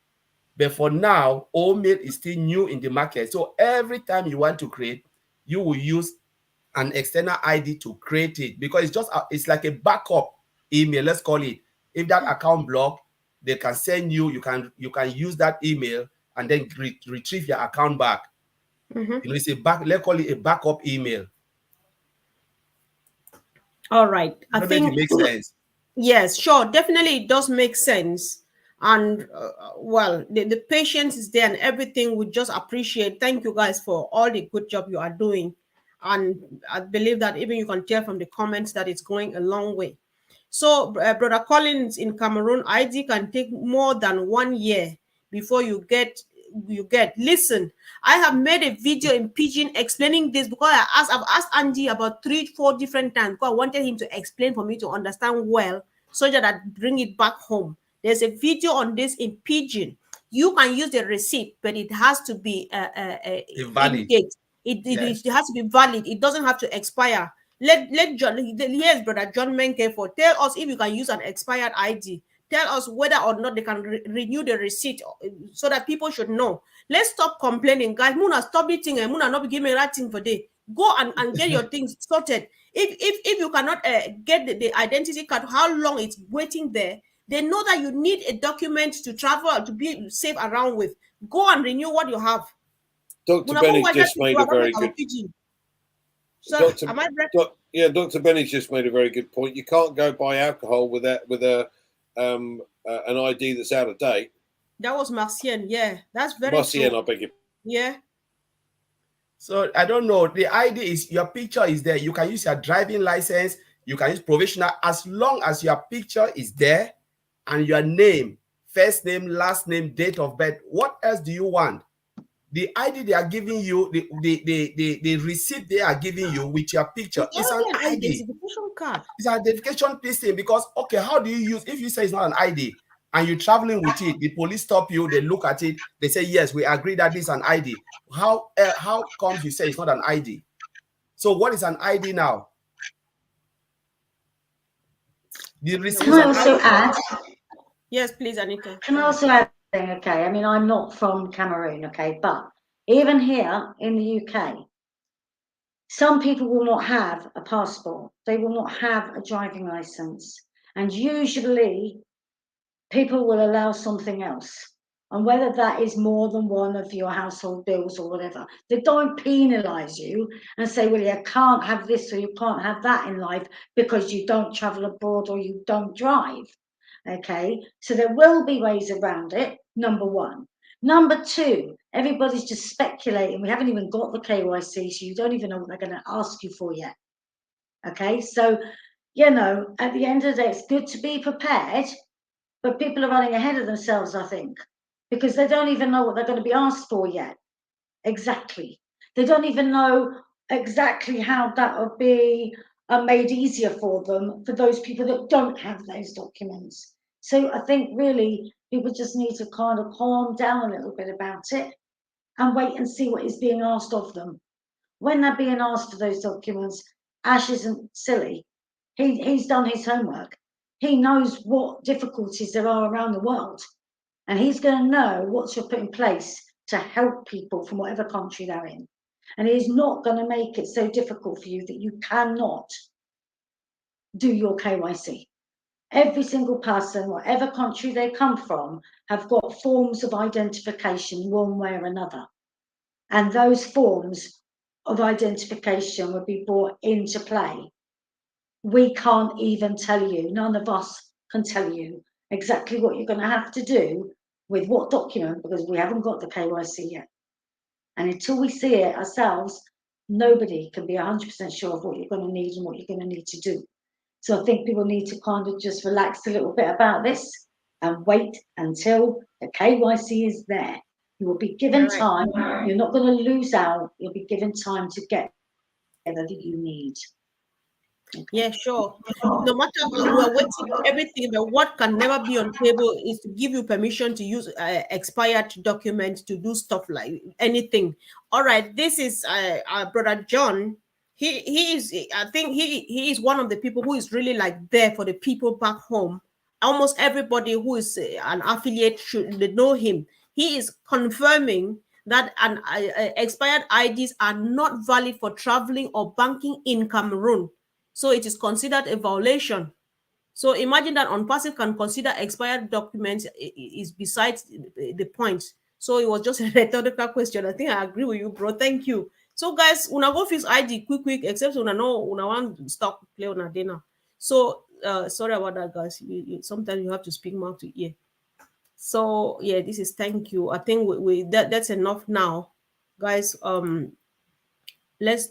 But for now, OMail is still new in the market. So every time you want to create, you will use an external ID to create it, because it's like a backup email, let's call it. If that account blocked, they can send you can use that email and then retrieve your account back. You know, it's let's call it a backup email. All right. I think it makes sense. Yes, sure. Definitely it does make sense. And well, the patience is there and everything. We just appreciate. Thank you guys for all the good job you are doing. And I believe that even you can tell from the comments that it's going a long way. So, Brother Collins, in Cameroon, ID can take more than 1 year before you get. Listen, I have made a video in Pidgin explaining this because I've asked Andy about 3-4 different times because I wanted him to explain for me to understand well, so that I bring it back home. There's a video on this in Pidgin. You can use the receipt, but it has to be in Valid. date. Yes. It has to be valid. It doesn't have to expire. Let John, here's Brother John Menke for tell us if you can use an expired ID. Tell us whether or not they can renew the receipt so that people should know. Let's stop complaining, guys. Muna, stop eating and Muna not be giving that thing for day. Go and get your things sorted. If you cannot get the identity card, how long it's waiting there, they know that you need a document to travel, to be safe around with. Go and renew what you have. Dr. Benny just made a very good. So, am I right? Yeah, Dr. Benny's just made a very good point. You can't go buy alcohol with an ID that's out of date. That was Marcien. Yeah, that's very Marcien, true. I beg you. Yeah. So I don't know. The ID is your picture is there. You can use your driving license. You can use provisional as long as your picture is there and your name, first name, last name, date of birth. What else do you want? The ID they are giving you, the receipt they are giving you with your picture is an ID. Identification card. It's an identification thing because, okay, how do you use, if you say it's not an ID and you're traveling with it, the police stop you, they look at it, they say, yes, we agree that this is an ID. How comes you say it's not an ID? So what is an ID now? The receipt Can I also add? Yes, please, Anita. Can I also add? Okay, I mean, I'm not from Cameroon, okay, but even here in the UK, some people will not have a passport. They will not have a driving license. And usually people will allow something else. And whether that is more than one of your household bills or whatever, they don't penalise you and say, well, you can't have this or you can't have that in life because you don't travel abroad or you don't drive. Okay, so there will be ways around it, number one. Number two, everybody's just speculating. We haven't even got the KYC, so you don't even know what they're going to ask you for yet. Okay, so, you know, at the end of the day, it's good to be prepared, but people are running ahead of themselves, I think, because they don't even know what they're going to be asked for yet. Exactly. They don't even know exactly how that will be made easier for them, for those people that don't have those documents. So I think really people just need to kind of calm down a little bit about it and wait and see what is being asked of them. When they're being asked for those documents, Ash isn't silly. He's done his homework. He knows what difficulties there are around the world, and he's going to know what to put in place to help people from whatever country they're in. And he's not going to make it so difficult for you that you cannot do your KYC. Every single person, whatever country they come from, have got forms of identification one way or another. And those forms of identification will be brought into play. We can't even tell you, none of us can tell you exactly what you're going to have to do with what document, because we haven't got the KYC yet. And until we see it ourselves, nobody can be 100% sure of what you're going to need and what you're going to need to do. So I think people need to kind of just relax a little bit about this and wait until the KYC is there. You will be given time. You're not going to lose out. You'll be given time to get that you need. Okay. Yeah, sure. No matter how we're waiting for everything, but what can never be on table is to give you permission to use expired documents to do stuff like anything. All right, this is our brother John. He is. I think he is one of the people who is really like there for the people back home. Almost everybody who is an affiliate should know him. He is confirming that expired IDs are not valid for traveling or banking in Cameroon. So it is considered a violation. So imagine that ONPASSIVE can consider expired documents is besides the point. So it was just a rhetorical question. I think I agree with you, bro. Thank you. So guys, una go fix ID quick, except una know una want stop play on a dinner. So sorry about that, guys. Sometimes you have to speak mouth to ear. So yeah, this is thank you. I think that's enough now, guys. Let's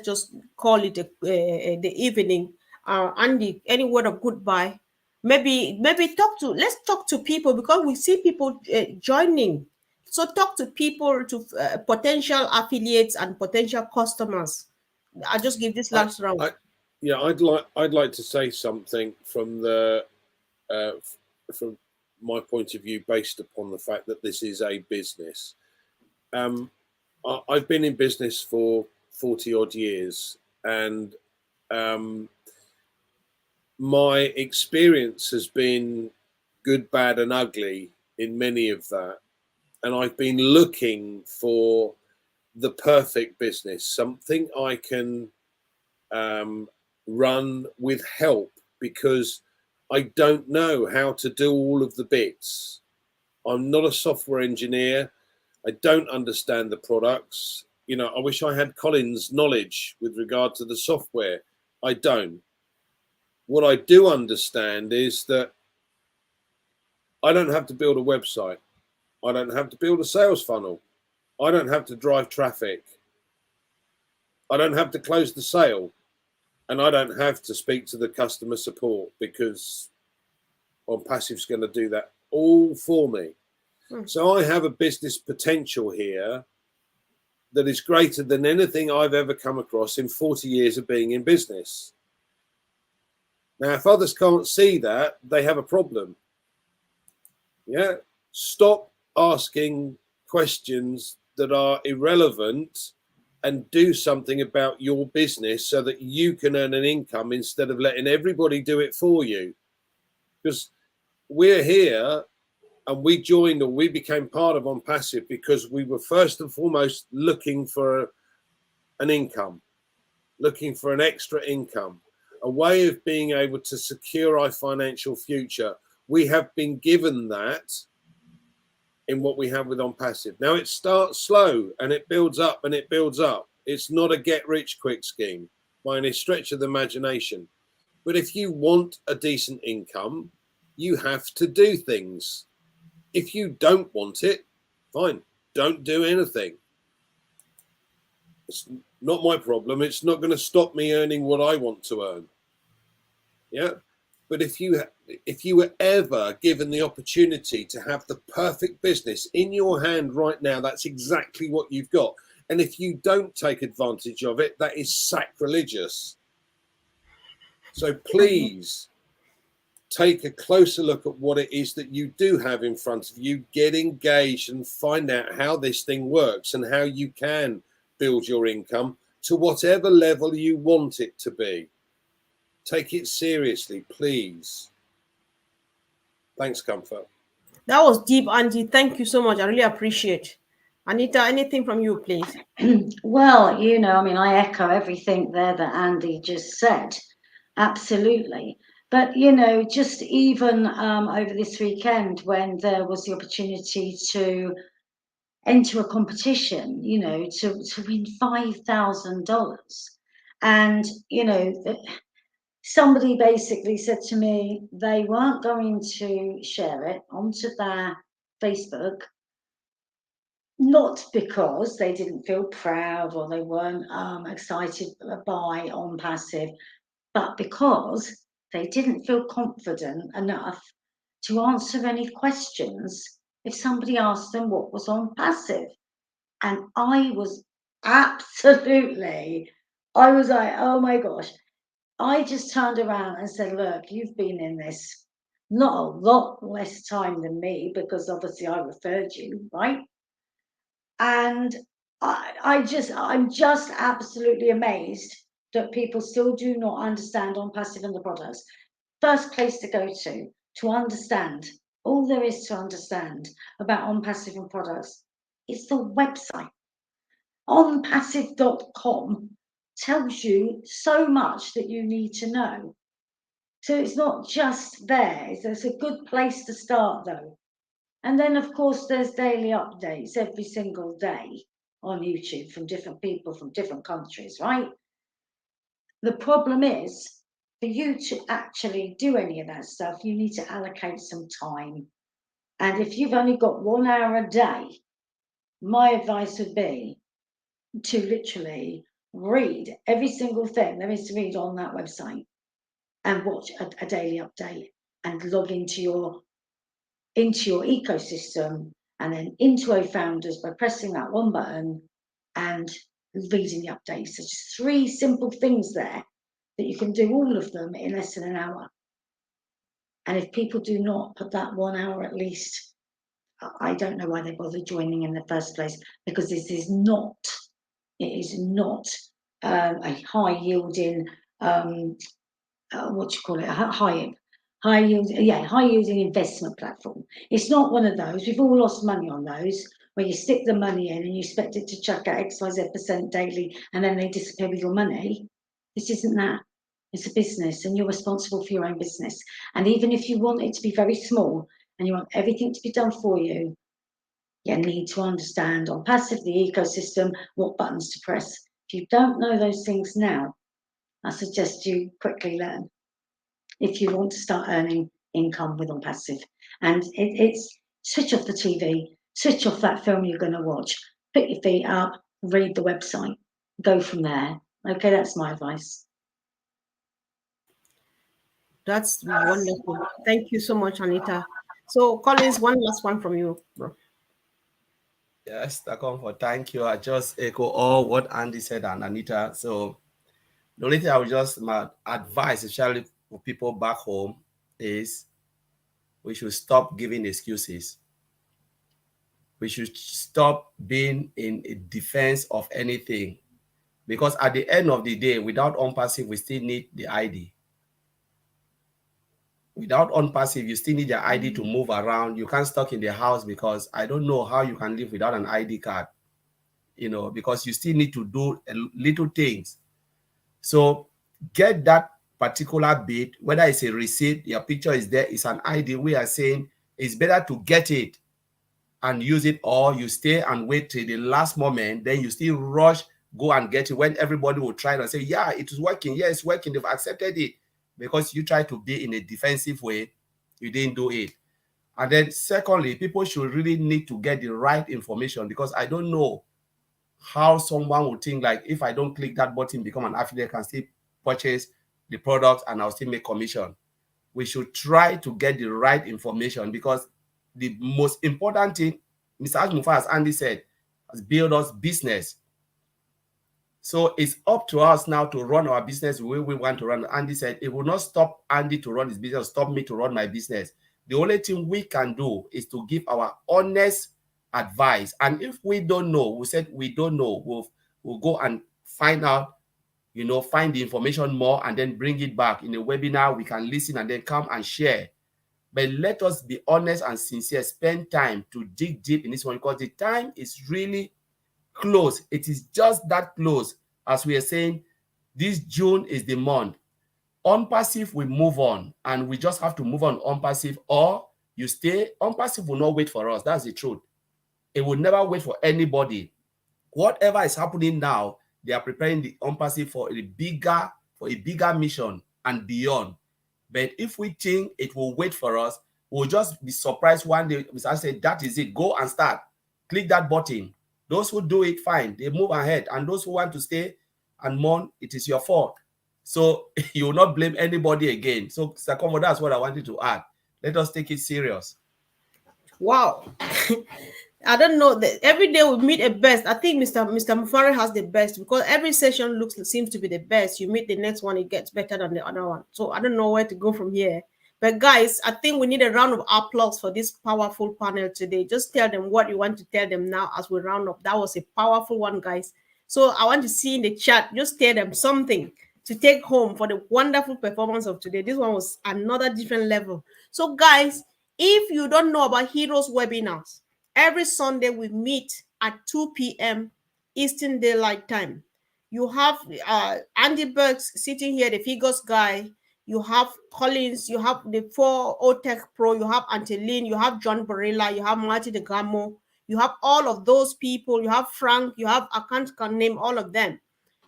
just call it the evening. Andy, any word of goodbye? Maybe let's talk to people, because we see people joining. So talk to people, to potential affiliates and potential customers. I'll just give this I, last round. yeah, I'd like to say something from the from my point of view, based upon the fact that this is a business. I've been in business for 40 odd years, and my experience has been good, bad, and ugly in many of that. And I've been looking for the perfect business, something I can run with help, because I don't know how to do all of the bits. I'm not a software engineer. I don't understand the products. You know, I wish I had Colin's knowledge with regard to the software. I don't. What I do understand is that I don't have to build a website. I don't have to build a sales funnel. I don't have to drive traffic. I don't have to close the sale. And I don't have to speak to the customer support, because ONPASSIVE's going to do that all for me. So I have a business potential here that is greater than anything I've ever come across in 40 years of being in business. Now, if others can't see that, they have a problem. Yeah. Stop asking questions that are irrelevant and do something about your business so that you can earn an income, instead of letting everybody do it for you. Because we're here, and we joined, or we became part of ONPASSIVE, because we were first and foremost looking for an income, looking for an extra income, a way of being able to secure our financial future. We have been given that in what we have with ONPASSIVE. Now, it starts slow and it builds up and it builds up. It's not a get rich quick scheme by any stretch of the imagination. But if you want a decent income, you have to do things. If you don't want it, fine, don't do anything. It's not my problem. It's not going to stop me earning what I want to earn. Yeah. But if you were ever given the opportunity to have the perfect business in your hand right now, that's exactly what you've got. And if you don't take advantage of it, that is sacrilegious. So please take a closer look at what it is that you do have in front of you, get engaged and find out how this thing works and how you can build your income to whatever level you want it to be. Take it seriously, please. Thanks, Comfort. That was deep, Andy. Thank you so much. I really appreciate. Anita, anything from you, please? Well, you know, I mean, I echo everything there that Andy just said. Absolutely. But, you know, just even over this weekend, when there was the opportunity to enter a competition, you know, to win $5,000. And, you know, somebody basically said to me they weren't going to share it onto their Facebook, not because they didn't feel proud or they weren't excited by ONPASSIVE, but because they didn't feel confident enough to answer any questions if somebody asked them what was ONPASSIVE. And I was absolutely, I was like, oh my gosh. I just turned around and said, look, you've been in this not a lot less time than me, because obviously I referred you, right? And I'm just absolutely amazed that people still do not understand ONPASSIVE and the products. First place to go to understand, all there is to understand about ONPASSIVE and products is the website. ONPASSIVE.com tells you so much that you need to know. So it's not just there. It's a good place to start, though. And then, of course, there's daily updates every single day on YouTube from different people from different countries, right? The problem is, for you to actually do any of that stuff, you need to allocate some time And if you've only got 1 hour a day, my advice would be to literally read every single thing there is to read on that website and watch a daily update and log into your ecosystem and then into O-Founders by pressing that one button and reading the updates. There's just 3 simple things there that you can do all of them in less than an hour. And if people do not put that 1 hour at least, I don't know why they bother joining in the first place, because this is not, it is not a high yielding, what you call it, high yielding investment platform. It's not one of those. We've all lost money on those, where you stick the money in and you expect it to chuck out XYZ% daily and then they disappear with your money. This isn't that. It's a business and you're responsible for your own business. And even if you want it to be very small and you want everything to be done for you, you need to understand on Passive, the ecosystem, what buttons to press. If you don't know those things now, I suggest you quickly learn if you want to start earning income with ONPASSIVE. And it's switch off the TV, switch off that film you're going to watch, put your feet up, read the website, go from there. Okay, that's my advice. That's wonderful. Thank you so much, Anita. So, Collins, one last one from you, bro. Yes, Takomfort, thank you. I just echo all what Andy said and Anita. So the only thing I would just my advice, especially for people back home, is we should stop giving excuses. We should stop being in a defense of anything. Because at the end of the day, without ONPASSIVE, we still need the ID. Without ONPASSIVE, you still need your ID to move around. You can't stuck in the house, because I don't know how you can live without an ID card, because you still need to do little things. So get that particular bit, whether it's a receipt, your picture is there, it's an ID. We are saying it's better to get it and use it, or you stay and wait till the last moment, then you still rush, go and get it when everybody will try and say, yeah, it is working. Yeah, it's working. They've accepted it. Because you try to be in a defensive way, you didn't do it. And then secondly, people should really need to get the right information, because I don't know how someone would think like, if I don't click that button, become an affiliate, I can still purchase the product and I'll still make commission. We should try to get the right information, because the most important thing, Mr. Ajmufa, as Andy said, has built us business. So it's up to us now to run our business the way we want to run. Andy said it will not stop Andy to run his business, stop me to run my business. The only thing we can do is to give our honest advice. And if we don't know, we said we don't know, we'll go and find out, find the information more and then bring it back in a webinar. We can listen and then come and share. But let us be honest and sincere, spend time to dig deep in this one, because the time is really close. It is just that close. As we are saying, this June is the month. ONPASSIVE will move on, and we just have to move on ONPASSIVE, or you stay. ONPASSIVE will not wait for us. That's the truth. It will never wait for anybody. Whatever is happening now, they are preparing the ONPASSIVE for a bigger mission and beyond. But if we think it will wait for us, we'll just be surprised one day. I say, that is it. Go and start. Click that button. Those who do it, fine. They move ahead. And those who want to stay and mourn, it is your fault. So you will not blame anybody again. So, Sakomo, that's what I wanted to add. Let us take it serious. Wow. I don't know that every day we meet a best. I think Mr. Mufari has the best, because every session seems to be the best. You meet the next one, it gets better than the other one. So I don't know where to go from here. But guys, I think we need a round of applause for this powerful panel today. Just tell them what you want to tell them now as we round up. That was a powerful one, guys. So I want to see in the chat, just tell them something to take home for the wonderful performance of today. This one was another different level. So guys, if you don't know about Heroes webinars, every Sunday we meet at 2 p.m. Eastern Daylight Time. You have Andy Burks sitting here, the figures guy. You have Collins, you have the 4 OTech Pro, you have Anteline, you have John Barilla, you have Marty DeGamo, you have all of those people, you have Frank, you have, I can't name all of them.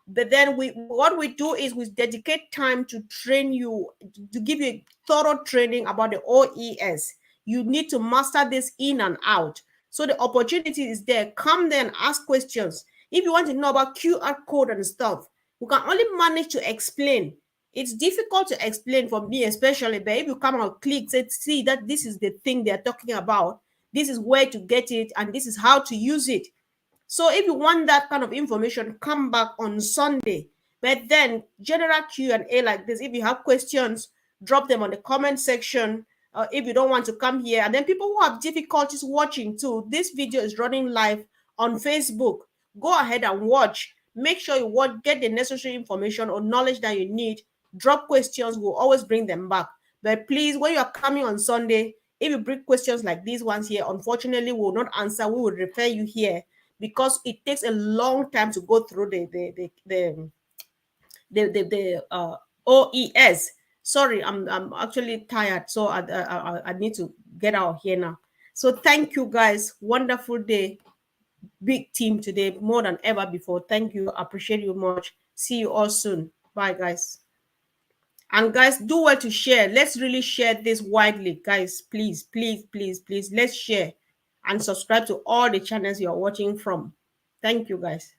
But then what we do is we dedicate time to train you, to give you a thorough training about the OES. You need to master this in and out. So the opportunity is there. Come there and ask questions. If you want to know about QR code and stuff, we can only manage to explain. It's difficult to explain for me, especially, but if you come and click, say, see that this is the thing they're talking about, this is where to get it, and this is how to use it. So if you want that kind of information, come back on Sunday. But then general Q&A like this, if you have questions, drop them on the comment section. If you don't want to come here, and then people who have difficulties watching too, this video is running live on Facebook. Go ahead and watch. Make sure you watch, get the necessary information or knowledge that you need. Drop questions, we'll always bring them back. But please, when you are coming on Sunday, if you bring questions like these ones here, unfortunately, we will not answer. We will refer you here because it takes a long time to go through the OES. Sorry, I'm actually tired, so I need to get out here now. So thank you guys. Wonderful day. Big team today, more than ever before. Thank you. Appreciate you much. See you all soon. Bye, guys. And guys, do well to share. Let's really share this widely, guys. Please, please, please, please. Let's share and subscribe to all the channels you're watching from. Thank you, guys.